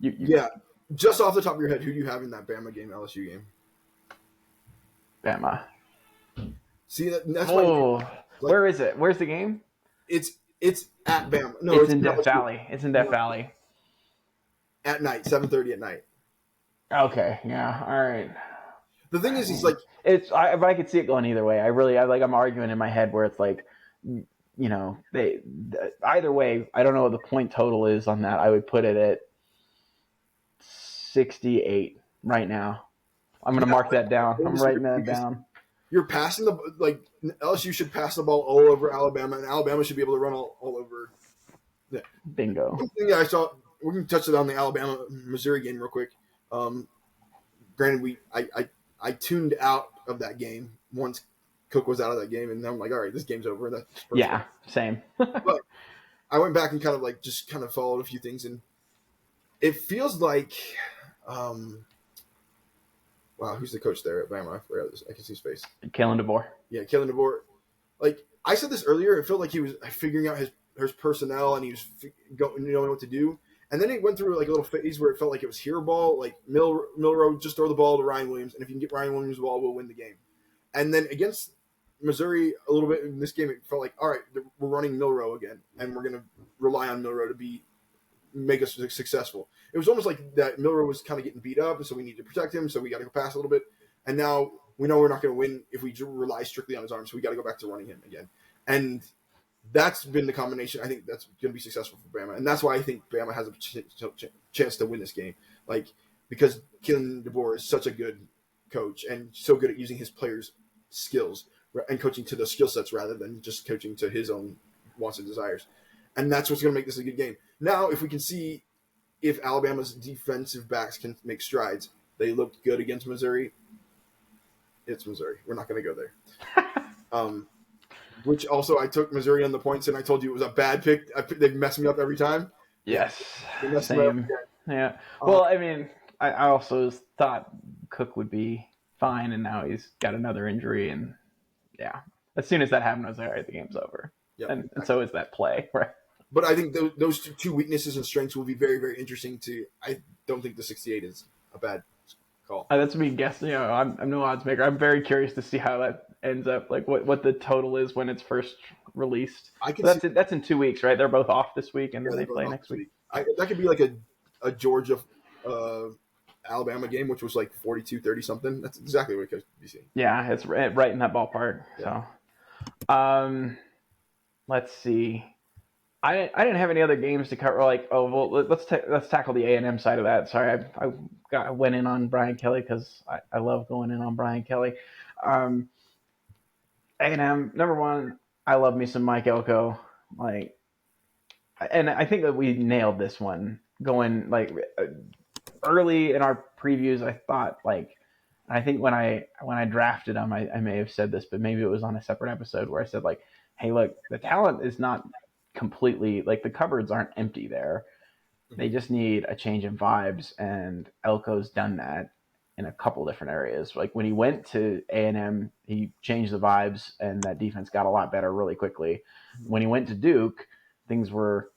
yeah. Just off the top of your head, who do you have in that Bama game, LSU game? Bama. See that's where is it? Where's the game? It's at Bama. No, it's in Death Valley. It's in Death Valley. At night, 7:30 at night. Okay, yeah, all right. The thing is, he's like, I could see it going either way. I'm arguing in my head where it's like, either way. I don't know what the point total is on that. I would put it at 68 right now. I'm going to mark that down. I'm writing that down. You're passing LSU should pass the ball all over Alabama, and Alabama should be able to run all over. Yeah. Bingo. One thing I saw, we can touch it on the Alabama-Missouri game real quick. Granted, I tuned out of that game once Cook was out of that game, and I'm like, all right, this game's over. Yeah, same. But I went back and kind of followed a few things, and it feels like, wow, who's the coach there at Bama? I can see his face. Kalen DeBoer. Yeah, Kalen DeBoer. Like I said this earlier, it felt like he was figuring out his personnel, and he was knowing what to do. And then he went through like a little phase where it felt like it was hero ball, like Milroe, just throw the ball to Ryan Williams, and if you can get Ryan Williams the ball, we'll win the game. And then against Missouri, a little bit in this game, it felt like, all right, we're running Milroe again, and we're going to rely on Milroe to make us successful. It was almost like that Milroe was kind of getting beat up, and so we need to protect him, so we got to go pass a little bit. And now we know we're not going to win if we rely strictly on his arm, so we got to go back to running him again. And that's been the combination. I think that's going to be successful for Bama, and that's why I think Bama has a chance to win this game. Because Kalen DeBoer is such a good coach and so good at using his players' skills and coaching to the skill sets rather than just coaching to his own wants and desires. And that's what's going to make this a good game. Now, if we can see if Alabama's defensive backs can make strides, they looked good against Missouri. It's Missouri. We're not going to go there. Which also, I took Missouri on the points, and I told you it was a bad pick. They've messed me up every time. Yes, same. Yeah. Well, I mean, I also thought Cook would be fine, and now he's got another injury, and yeah. As soon as that happened, I was like, all right, the game's over. Yep. And so is that play, right? But I think those two weaknesses and strengths will be very, very interesting I don't think the 68 is a bad call. That's me guessing. I'm no odds maker. I'm very curious to see how that ends up. Like what the total is when it's first released. That's in 2 weeks, right? They're both off this week, and then they play next week. That could be like a Georgia, Alabama game, which was like 42-30 something. That's exactly what it could be seeing. Yeah, it's right in that ballpark. Yeah. So, let's see. I didn't have any other games to cover. Let's tackle the A&M side of that. Sorry, I went in on Brian Kelly because I love going in on Brian Kelly. A&M, number one, I love me some Mike Elko. And I think that we nailed this one going early in our previews. I thought I think when I drafted him, I may have said this, but maybe it was on a separate episode where I said hey, look, the talent is not completely the cupboards aren't empty there. They just need a change in vibes, and Elko's done that in a couple different areas. Like when he went to A&M, he changed the vibes, and that defense got a lot better really quickly. When he went to Duke, things were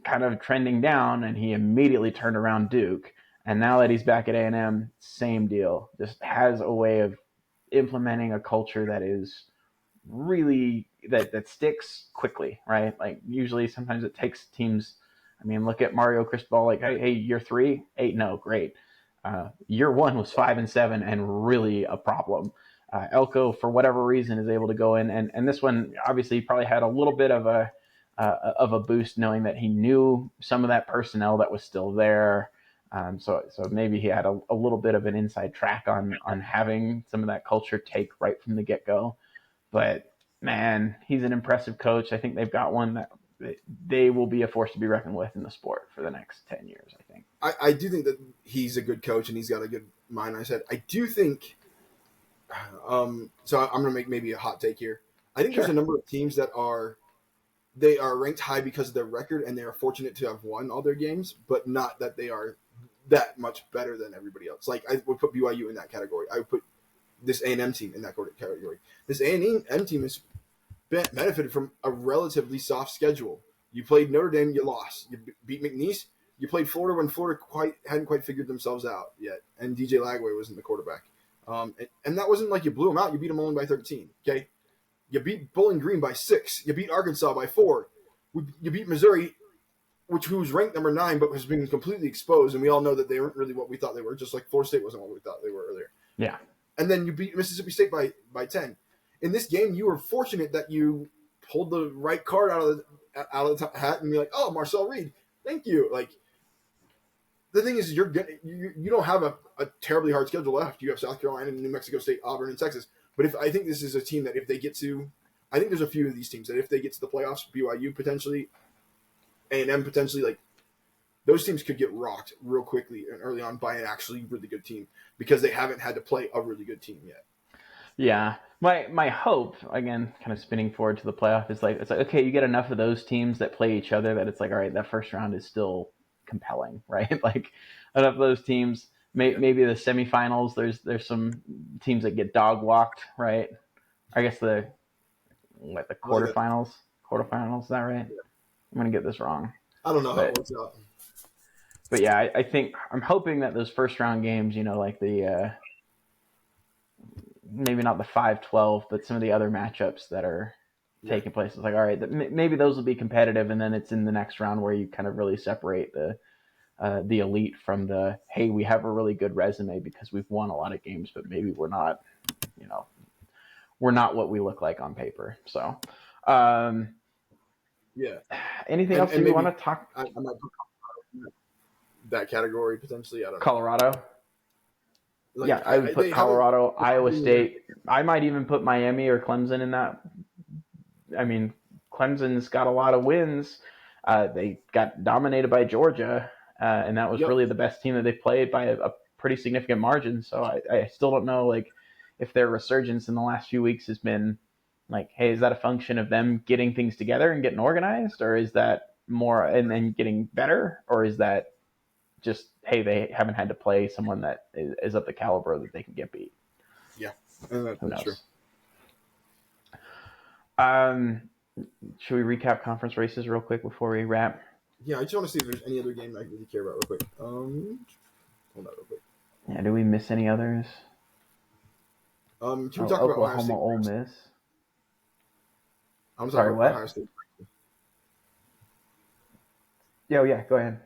kind of trending down, and he immediately turned around Duke. And now that he's back at A&M, same deal. Just has a way of implementing a culture that is really that sticks quickly, right? Like usually sometimes it takes teams. I mean, look at Mario Cristobal, hey, year 3, 8-0, great. Year 1 was 5-7 and really a problem. Elko, for whatever reason, is able to go in, and this one obviously probably had a little bit of a boost knowing that he knew some of that personnel that was still there. So maybe he had a little bit of an inside track on having some of that culture take right from the get-go. But man, he's an impressive coach. I think they've got one that they will be a force to be reckoned with in the sport for the next 10 years, I think. I do think that he's a good coach and he's got a good mind. I do think so I'm going to make maybe a hot take here. I think there's a number of teams that are ranked high because of their record, and they are fortunate to have won all their games, but not that they are that much better than everybody else. Like I would put BYU in that category. I would put this A&M team in that category. This A&M team has benefited from a relatively soft schedule. You played Notre Dame, you lost. You beat McNeese. You played Florida when Florida hadn't quite figured themselves out yet, and DJ Lagway wasn't the quarterback. And that wasn't like you blew them out. You beat them only by 13. Okay, you beat Bowling Green by 6. You beat Arkansas by 4. You beat Missouri, who was ranked number 9, but has been completely exposed, and we all know that they weren't really what we thought they were. Just like Florida State wasn't what we thought they were earlier. Yeah. And then you beat Mississippi State by 10. In this game, you were fortunate that you pulled the right card out of the hat and be like, "Oh, Marcel Reed, thank you." Like the thing is, you don't have a terribly hard schedule left. You have South Carolina, New Mexico State, Auburn, and Texas. But I think this is a team that if they get to, I think there's a few of these teams that if they get to the playoffs, BYU potentially, A&M potentially, those teams could get rocked real quickly and early on by an actually really good team because they haven't had to play a really good team yet. Yeah. My hope, again, kind of spinning forward to the playoff, is it's okay, you get enough of those teams that play each other that it's all right, that first round is still compelling, right? Enough of those teams, maybe the semifinals, there's some teams that get dog walked, right? I guess the quarterfinals, is that right? Yeah. I'm going to get this wrong. I don't know how it works out. But yeah, I think I'm hoping that those first round games, maybe not the 5-12, but some of the other matchups that are taking place. It's all right, maybe those will be competitive, and then it's in the next round where you kind of really separate the elite from the, hey, we have a really good resume because we've won a lot of games, but maybe we're not, we're not what we look like on paper. So, anything else you want to talk? I might put that category potentially. I don't know. Colorado. I would put Colorado, Iowa State. I might even put Miami or Clemson in that. I mean, Clemson's got a lot of wins. They got dominated by Georgia, and that was really the best team that they played by a pretty significant margin. So I still don't know if their resurgence in the last few weeks has been hey, is that a function of them getting things together and getting organized, or is that more and then getting better, or is that just, hey, they haven't had to play someone that is of the caliber that they can get beat? Yeah, that's true. Should we recap conference races real quick before we wrap? Yeah, I just want to see if there's any other game I really care about real quick. Hold on real quick. Yeah, do we miss any others? Can we talk about Ohio Oklahoma, State? Ole Miss. I'm Sorry, talking about Ohio what? State. Yeah, go ahead.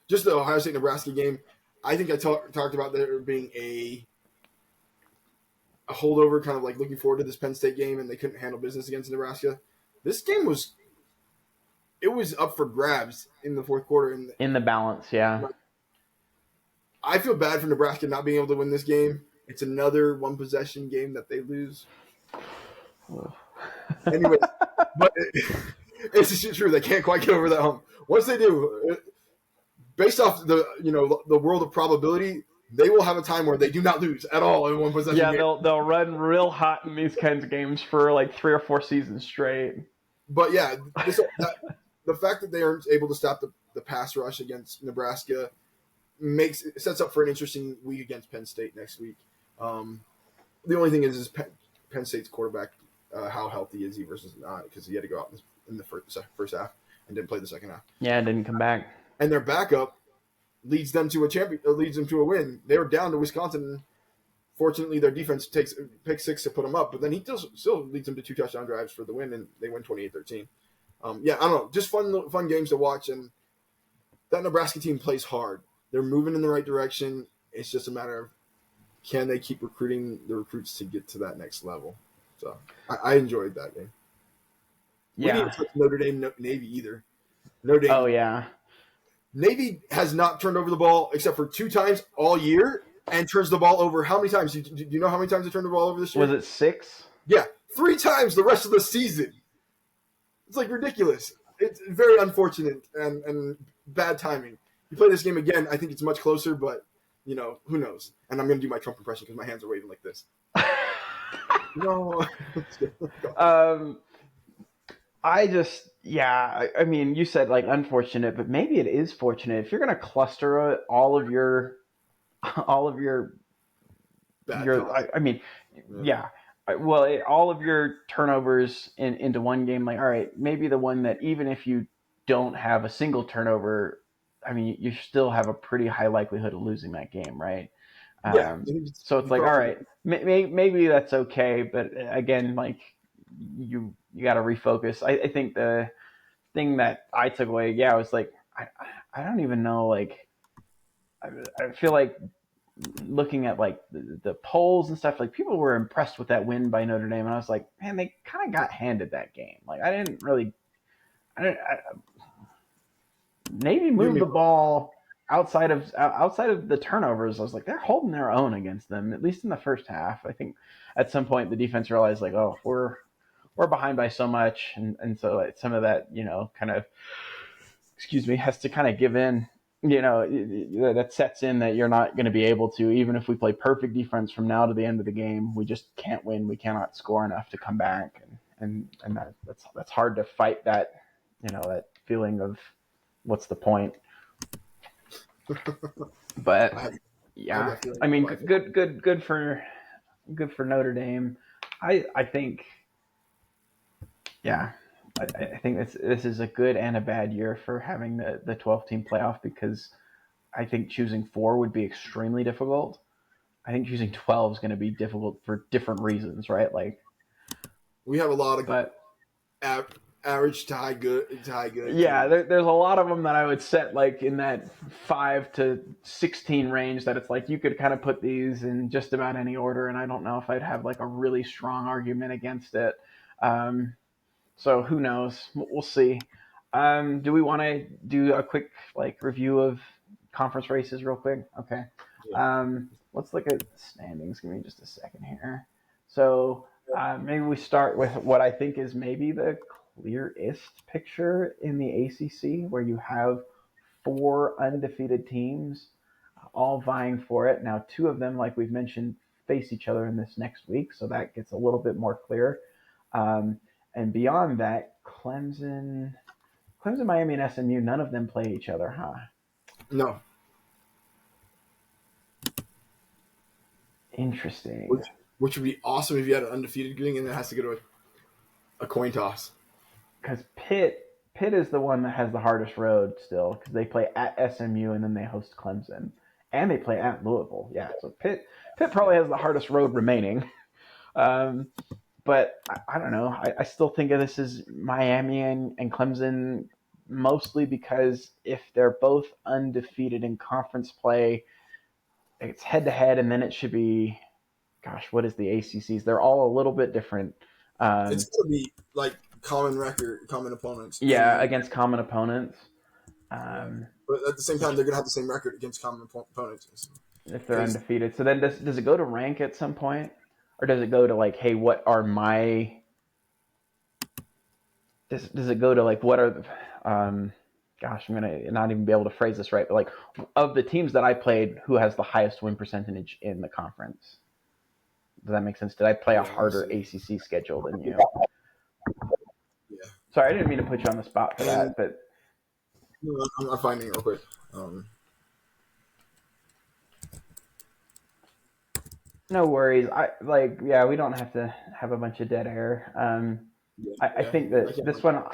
Just the Ohio State Nebraska game. I think I talked about there being a holdover, kind of like looking forward to this Penn State game, and they couldn't handle business against Nebraska. This game was up for grabs in the fourth quarter, and in the balance, yeah. I feel bad for Nebraska not being able to win this game. It's another one possession game that they lose. Anyways, but it's just true. They can't quite get over that hump. Once they do, based off the world of probability, they will have a time where they do not lose at all in one possession. Yeah, game. they'll run real hot in these kinds of games for like 3 or 4 seasons straight. But yeah, the fact that they aren't able to stop the pass rush against Nebraska sets up for an interesting week against Penn State next week. The only thing is Penn State's quarterback, how healthy is he versus not? Because he had to go out in the first half and didn't play the second half. Yeah, didn't come back. And their backup leads them to a win. They were down to Wisconsin. Fortunately, their defense takes pick 6 to put them up, but then he still leads them to 2 touchdown drives for the win, and they win 28-13. Yeah, I don't know, just fun games to watch, and that Nebraska team plays hard. They're moving in the right direction. It's just a matter of can they keep recruiting the recruits to get to that next level. So I enjoyed that game. Yeah. We didn't touch Notre Dame Navy either. Notre Dame. Oh yeah. Navy has not turned over the ball except for 2 times all year, and turns the ball over how many times? Do you know how many times they turned the ball over this year? Was it 6? Yeah, 3 times the rest of the season. It's like ridiculous. It's very unfortunate and bad timing. You play this game again, I think it's much closer, but who knows? And I'm going to do my Trump impression because my hands are waving like this. No. I mean, you said like unfortunate, but maybe it is fortunate if you're going to cluster all of your all of your turnovers into one game. Like, all right, maybe the one that even if you don't have a single turnover, I mean, you still have a pretty high likelihood of losing that game, right? Yeah. So it's like, all right, maybe that's okay, but again, like you got to refocus. I think the thing that I took away, was like I don't even know, like I feel like looking at like the polls and stuff, like people were impressed with that win by Notre Dame, and I was like, man, they kind of got handed that game. Like Navy moved the ball outside of the turnovers. I was like, they're holding their own against them, at least in the first half. I think at some point the defense realized like, oh, we're behind by so much, and so like, some of that kind of has to kind of give in. That sets in that you're not going to be able to, even if we play perfect defense from now to the end of the game, we just can't win. We cannot score enough to come back, and that's hard to fight that that feeling of what's the point. But yeah, I mean, good for Notre Dame. I think, yeah, I think this is a good and a bad year for having the 12-team playoff, because I think choosing 4 would be extremely difficult. I think choosing 12 is going to be difficult for different reasons, right? Like, we have a lot of average to high good. Yeah, there's a lot of them that I would set like in that 5 to 16 range, that it's like you could kind of put these in just about any order, and I don't know if I'd have like a really strong argument against it. So who knows? We'll see. Do we want to do a quick like review of conference races real quick? Okay. Yeah. Let's look at standings. Give me just a second here. So maybe we start with what I think is maybe the clearest picture in the ACC, where you have 4 undefeated teams all vying for it. Now, 2 of them, like we've mentioned, face each other in this next week, so that gets a little bit more clear. And beyond that, Clemson, Miami, and SMU, none of them play each other, huh? No. Interesting. Which would be awesome if you had an undefeated game and it has to go to a coin toss. Because Pitt is the one that has the hardest road still, because they play at SMU and then they host Clemson. And they play at Louisville. Yeah, so Pitt probably has the hardest road remaining. But I don't know. I still think of this as Miami and Clemson, mostly because if they're both undefeated in conference play, it's head to head, and then it should be, gosh, what is the ACCs? They're all a little bit different. It's going to be like common record, common opponents. Yeah, against common opponents. Yeah. But at the same time, they're going to have the same record against common opponents. If they're undefeated. So then does it go to rank at some point? Or does it go to like, hey, what are my... Does it go to like, what are the... gosh, I'm going to not even be able to phrase this right, but like, of the teams that I played, who has the highest win percentage in the conference? Does that make sense? Did I play a harder ACC schedule than you? Yeah. Sorry, I didn't mean to put you on the spot for that, but... No, I'm finding it real quick. No worries. We don't have to have a bunch of dead air. I think that this one,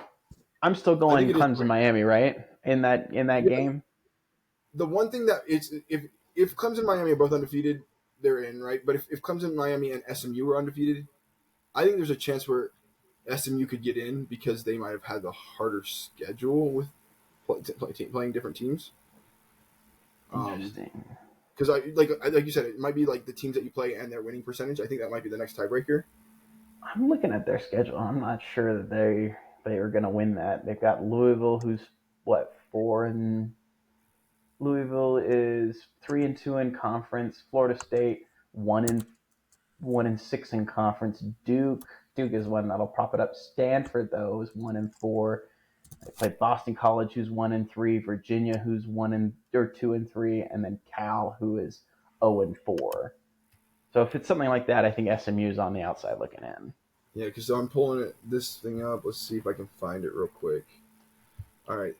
I'm still going Clemson Miami, right? In that game. The one thing that it's if Clemson and Miami are both undefeated, they're in, right? But if Clemson, Miami, and SMU are undefeated, I think there's a chance where SMU could get in because they might have had the harder schedule with playing different teams. Interesting. Because like you said, it might be like the teams that you play and their winning percentage. I think that might be the next tiebreaker. I'm looking at their schedule. I'm not sure that they are going to win that. They've got Louisville, who's what, 4-. Louisville is 3-2 in conference. Florida State 1-6 in conference. Duke is one that'll prop it up. Stanford though is 1-4. They play Boston College, who's 1-3. Virginia, who's 2-3, and then Cal, who is 0-4. So if it's something like that, I think SMU is on the outside looking in. Yeah, because I'm pulling this thing up. Let's see if I can find it real quick. All right.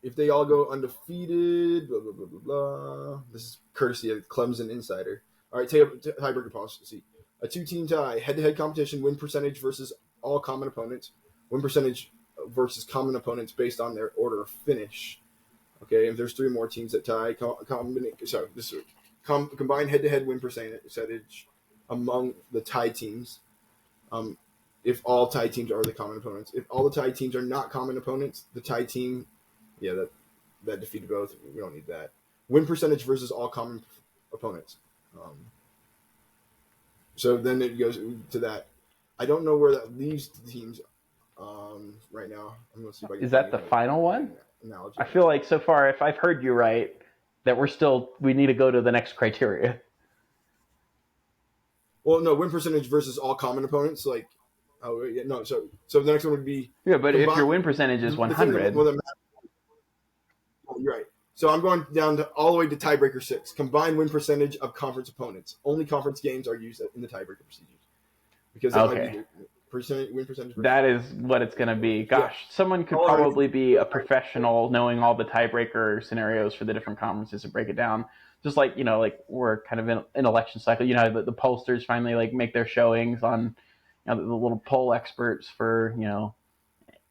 If they all go undefeated, blah, blah, blah, blah, blah. This is courtesy of Clemson Insider. All right, take a tiebreaker pause. See. A two-team tie, head-to-head competition, win percentage versus all common opponents. Win percentage versus common opponents based on their order of finish. Okay, if there's three more teams that tie, combine head-to-head win percentage among the tie teams. If all tie teams are the common opponents. If all the tie teams are not common opponents, the tie team, that defeated both. We don't need that. Win percentage versus all common opponents. So then it goes to that. I don't know where that leaves the teams right now. I'm going to see if I can. Is that the final one? Analogy. I feel like so far, if I've heard you right, that we need to go to the next criteria. Well, no, win percentage versus all common opponents. So the next one would be. Yeah, but if your win percentage is 100. You're right. So I'm going down to all the way to tiebreaker 6. Combined win percentage of conference opponents. Only conference games are used in the tiebreaker procedures. Because that might be the win percentage. That is what it's going to be. Gosh, someone could probably be a professional knowing all the tiebreaker scenarios for the different conferences and break it down. Just like, we're kind of in an election cycle. The pollsters finally make their showings on the little poll experts for,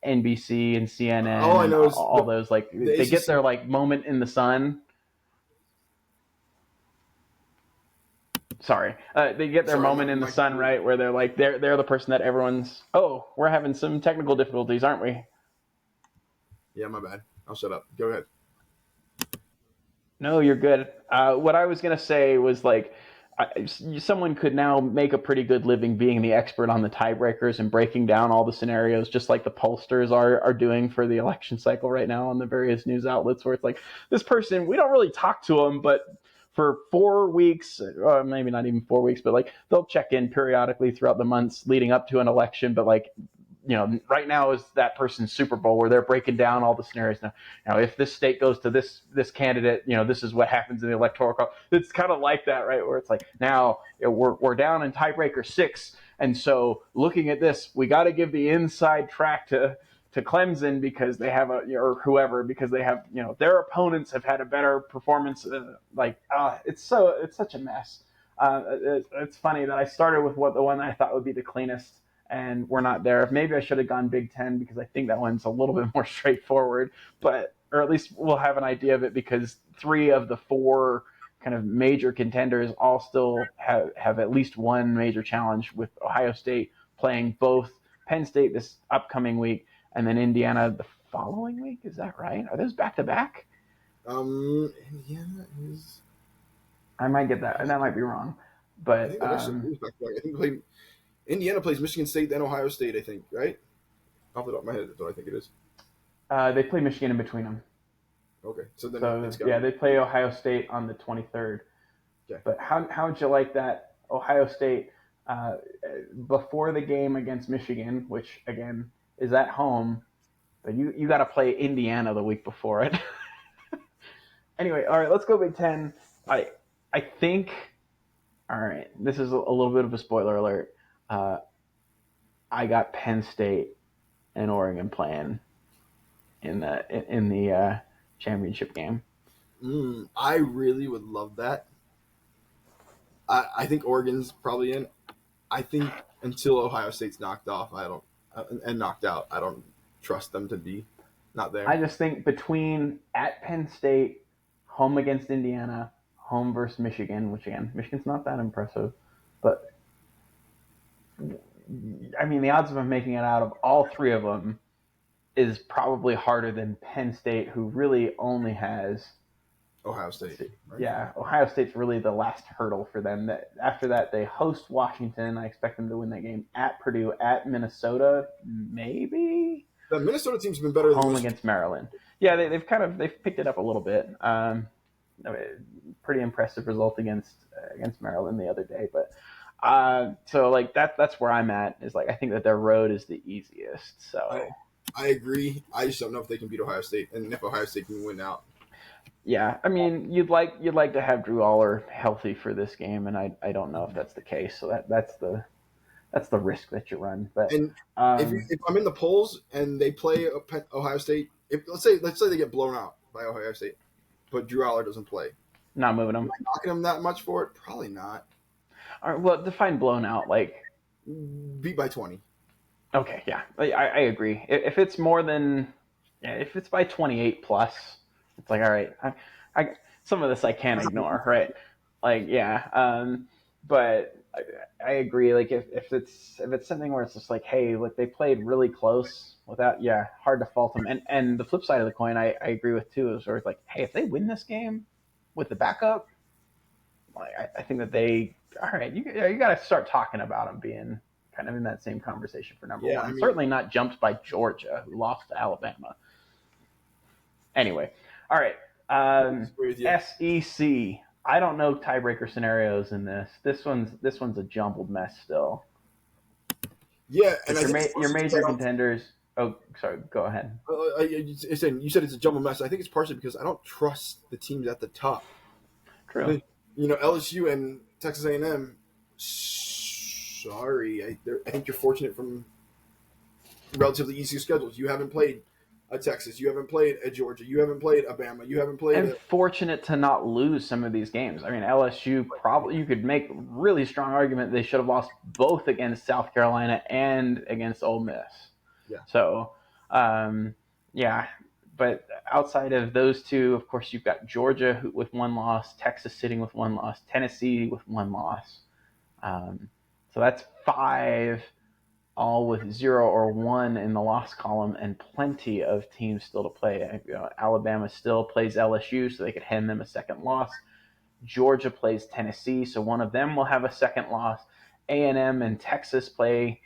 NBC and CNN. All I know is all those they get their moment in the sun. Sorry, they get their moment in the sun, right? Where they're the person that everyone's. Oh, we're having some technical difficulties, aren't we? Yeah, my bad. I'll shut up. Go ahead. No, you're good. What I was gonna say was someone could now make a pretty good living being the expert on the tiebreakers and breaking down all the scenarios, just like the pollsters are doing for the election cycle right now on the various news outlets, where it's like, this person, we don't really talk to them, but for 4 weeks, or maybe not even 4 weeks, but they'll check in periodically throughout the months leading up to an election, but right now is that person's Super Bowl where they're breaking down all the scenarios. Now if this state goes to this candidate, this is what happens in the electoral college. It's kind of like that, right? Where it's now we're down in tiebreaker 6, and so looking at this, we got to give the inside track to Clemson because they have or whoever, because they have their opponents have had a better performance. It's such a mess. It's funny that I started with the one I thought would be the cleanest. And we're not there. Maybe I should have gone Big Ten because I think that one's a little bit more straightforward, or at least we'll have an idea of it because 3 of the 4 kind of major contenders all still have at least one major challenge, with Ohio State playing both Penn State this upcoming week and then Indiana the following week. Is that right? Are those back to back? Indiana is. I might get that. That might be wrong, but I think back-to-back. I think Indiana plays Michigan State then Ohio State. I think, right? Off the top of my head, that's what I think it is. They play Michigan in between them. Okay, so then they play Ohio State on the 23rd. Okay. But how would you like that Ohio State before the game against Michigan, which again is at home, but you got to play Indiana the week before it. Anyway, all right, let's go Big Ten. I think. All right, this is a little bit of a spoiler alert. I got Penn State and Oregon playing in the championship game. I really would love that. I think Oregon's probably in. I think until Ohio State's knocked out, I don't trust them to be not there. I just think between at Penn State, home against Indiana, home versus Michigan, which again, Michigan's not that impressive, but I mean, the odds of them making it out of all three of them is probably harder than Penn State, who really only has Ohio State. Right? Yeah, Ohio State's really the last hurdle for them. After that, they host Washington. I expect them to win that game at Purdue, at Minnesota, maybe. The Minnesota team's been better. Home against Maryland. Yeah, they've picked it up a little bit. Pretty impressive result against Maryland the other day, but. So like that's where I'm at, is like I think that their road is the easiest. So I agree. I just don't know if they can beat Ohio State, and if Ohio State can win out. Yeah, I mean you'd like to have Drew Aller healthy for this game, and I don't know if that's the case. So that's the risk that you run. But if I'm in the polls and they play Ohio State, let's say they get blown out by Ohio State, but Drew Aller doesn't play, not moving them. Am I knocking them that much for it? Probably not. All right, well, define blown out, like beat by 20. Okay, yeah, I agree. If it's more than, if it's by 28 plus, it's like all right. I some of this I can't ignore, right? Like but I agree. Like if it's something where it's just like, hey, look, they played really close without, hard to fault them. And the flip side of the coin, I agree with too, is sort of like, hey, if they win this game with the backup, like I think that they. All right, you got to start talking about them being kind of in that same conversation for number one. I mean, certainly not jumped by Georgia, who lost to Alabama. Anyway, all right, SEC. I don't know tiebreaker scenarios in this. This one's a jumbled mess still. Yeah, and your major contenders. Oh, sorry. Go ahead. You said it's a jumbled mess. I think it's partially because I don't trust the teams at the top. True. LSU and Texas A&M. Sorry, I think you're fortunate from relatively easy schedules. You haven't played a Texas, you haven't played a Georgia, you haven't played a Bama, you haven't played. And fortunate to not lose some of these games. I mean, LSU probably, you could make really strong argument they should have lost both against South Carolina and against Ole Miss. Yeah. So, but outside of those two, of course, you've got Georgia with one loss, Texas sitting with one loss, Tennessee with one loss. So that's 5, all with 0 or 1 in the loss column, and plenty of teams still to play. Alabama still plays LSU, so they could hand them a second loss. Georgia plays Tennessee, so one of them will have a second loss. A&M and Texas play.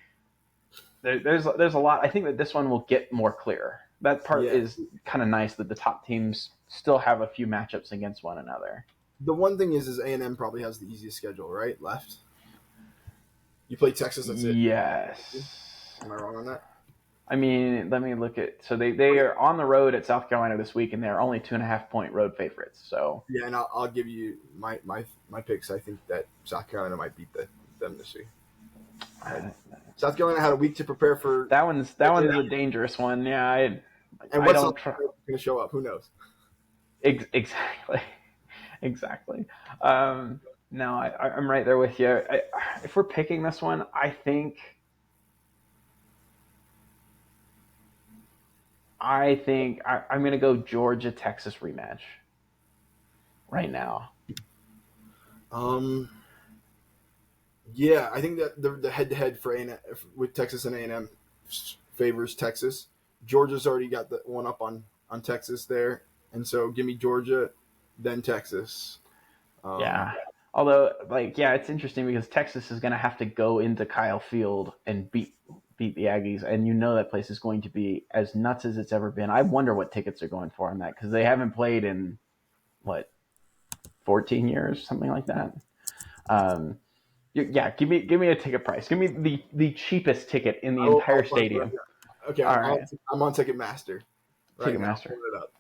There's a lot. I think that this one will get more clear. That part is kind of nice that the top teams still have a few matchups against one another. The one thing is A&M probably has the easiest schedule, right? Left. You play Texas, that's it. Yes. Am I wrong on that? I mean, let me look at. So they are on the road at South Carolina this week, and they're only 2.5-point road favorites. So yeah, and I'll give you my picks. I think that South Carolina might beat them this week. South Carolina had a week to prepare for. That one's a dangerous one. Yeah, and what's going to show up? Who knows? Exactly. No, I'm right there with you. If we're picking this one, I think I'm going to go Georgia-Texas rematch right now. Yeah, I think that the head-to-head for A&M, with Texas and A&M favors Texas. Georgia's already got the one up on Texas there, and so give me Georgia, then Texas. Yeah. Although, it's interesting because Texas is going to have to go into Kyle Field and beat the Aggies, and that place is going to be as nuts as it's ever been. I wonder what tickets are going for on that because they haven't played in what 14 years, something like that. Give me a ticket price. Give me the cheapest ticket in the entire stadium. Okay, All right, I'm on Ticketmaster right now. Ticketmaster. Pulling it up.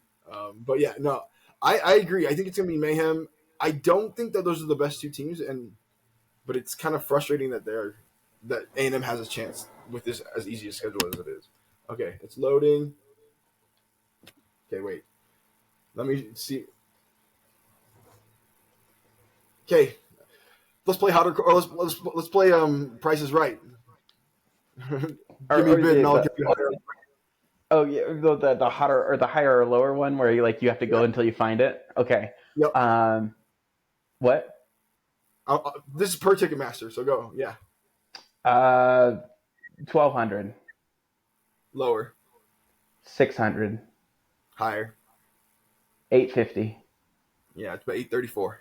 But yeah, no, I agree. I think it's gonna be mayhem. I don't think that those are the best two teams, but it's kind of frustrating that A&M has a chance with this as easy a schedule as it is. Okay, it's loading. Okay, wait. Let me see. Okay, let's play hotter. Or let's play Price is Right. Give me a bid and I'll give you higher. Oh yeah, the hotter or the higher or lower one where you have to go until you find it. Okay. Yep. What? This is per Ticketmaster, so go. Yeah. 1,200. Lower. 600. Higher. 850. Yeah, it's about 834.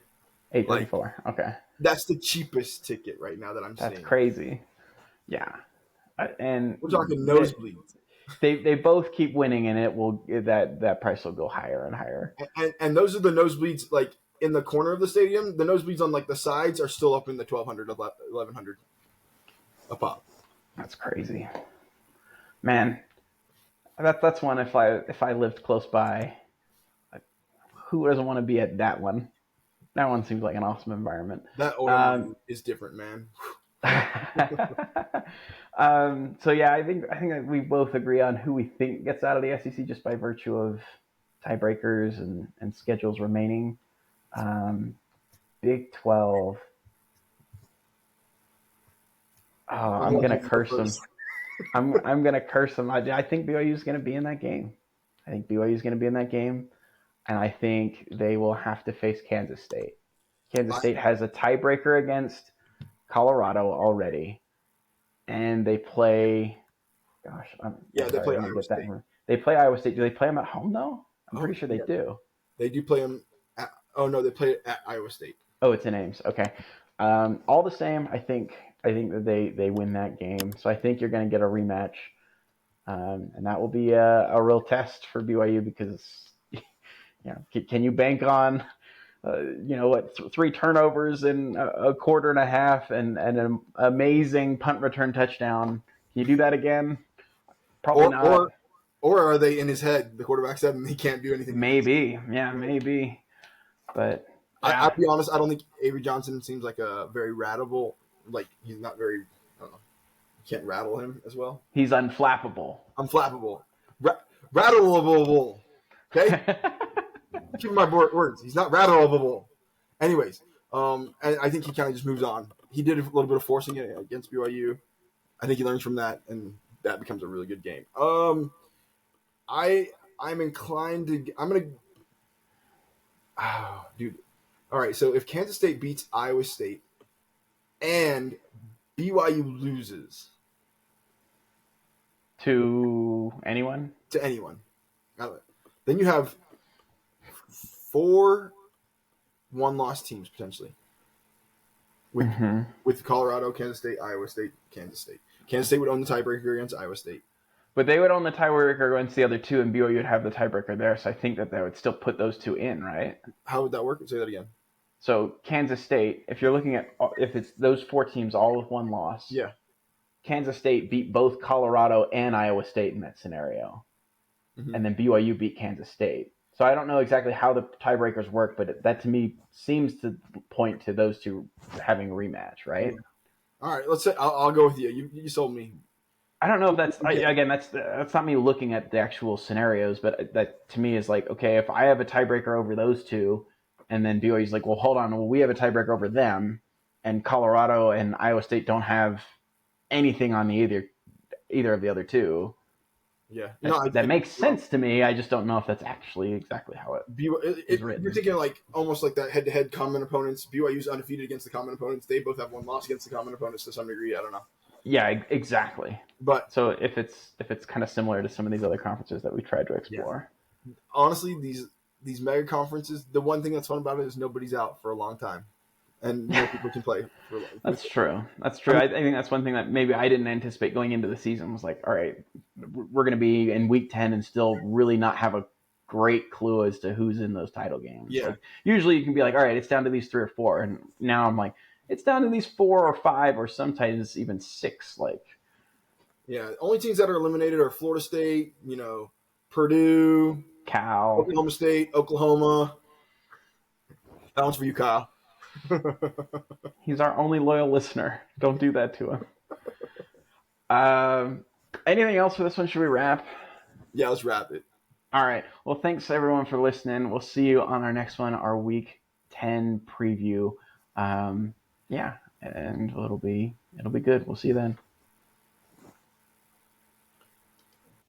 834. Okay. That's the cheapest ticket right now that I'm seeing. That's crazy. Yeah. And we're talking nosebleeds. They both keep winning, and that price will go higher and higher. And those are the nosebleeds in the corner of the stadium. The nosebleeds on the sides are still up in the 1,200, 1,100 a pop. That's crazy, man. That's one. If I lived close by, who doesn't want to be at that one? That one seems like an awesome environment. That order is different, man. So yeah, I think that we both agree on who we think gets out of the SEC just by virtue of tiebreakers and schedules remaining. Big 12. Oh, I'm gonna curse them. I'm gonna curse them. I think BYU is gonna be in that game. And I think they will have to face Kansas State. Kansas State has a tiebreaker against Colorado already, and they play. Gosh, they play Iowa State. They play Iowa State. Do they play them at home though? I'm pretty sure they do. They do play them. They play at Iowa State. Oh, it's in Ames. Okay. All the same, I think that they win that game. So I think you're going to get a rematch, and that will be a real test for BYU because, can you bank on, 3 turnovers in a quarter and a half and an amazing punt return touchdown? Can you do that again? Probably not. Or are they in his head? The quarterback said, and he can't do anything. Maybe, maybe. But yeah. I'll be honest. I don't think Avery Johnson seems like a very ratable. He's not very. I don't know. You can't rattle him as well. He's unflappable. Unflappable. Rattleable. Okay. Keep my words. He's not rattleable. Anyways, and I think he kind of just moves on. He did a little bit of forcing it against BYU. I think he learns from that, and that becomes a really good game. I'm inclined to. I'm gonna. Oh, dude. All right. So if Kansas State beats Iowa State, and BYU loses to anyone, then you have 4 one-loss teams potentially. With Colorado, Kansas State, Iowa State, Kansas State. Kansas State would own the tiebreaker against Iowa State. But they would own the tiebreaker against the other 2, and BYU would have the tiebreaker there. So I think that would still put those 2 in, right? How would that work? Say that again. So Kansas State, if you're looking at if it's those 4 teams all with 1 loss, yeah, Kansas State beat both Colorado and Iowa State in that scenario, and then BYU beat Kansas State. So I don't know exactly how the tiebreakers work, but that to me seems to point to those 2 having a rematch, right? All right, let's say I'll go with you. You sold me. I don't know if that's that's not me looking at the actual scenarios, but that to me is like, okay, if I have a tiebreaker over those 2, and then BYU's like, well, hold on, we have a tiebreaker over them, and Colorado and Iowa State don't have anything on either of the other 2. Yeah, That makes sense to me. I just don't know if that's actually exactly how it is written. You're thinking like almost like that head-to-head common opponents. BYU's undefeated against the common opponents. They both have one loss against the common opponents to some degree. I don't know. Yeah, exactly. But so if it's kind of similar to some of these other conferences that we tried to explore. Yeah. Honestly, these mega conferences, the one thing that's fun about it is nobody's out for a long time, and more people can play. That's true. I think that's one thing that maybe I didn't anticipate going into the season. Was like, all right, we're going to be in week 10 and still really not have a great clue as to who's in those title games. Yeah. Like, usually you can be like, all right, it's down to these 3 or 4, and now I'm like, it's down to these 4 or 5, or sometimes even 6. Like, yeah, only teams that are eliminated are Florida State, Purdue, Cal, Oklahoma State, Oklahoma. That one's for you, Kyle. He's our only loyal listener. Don't do that to him. Anything else for this one? Should we wrap? Yeah, let's wrap it. All right. Well, thanks everyone for listening. We'll see you on our next one, our Week 10 preview. Yeah, and it'll be good. We'll see you then.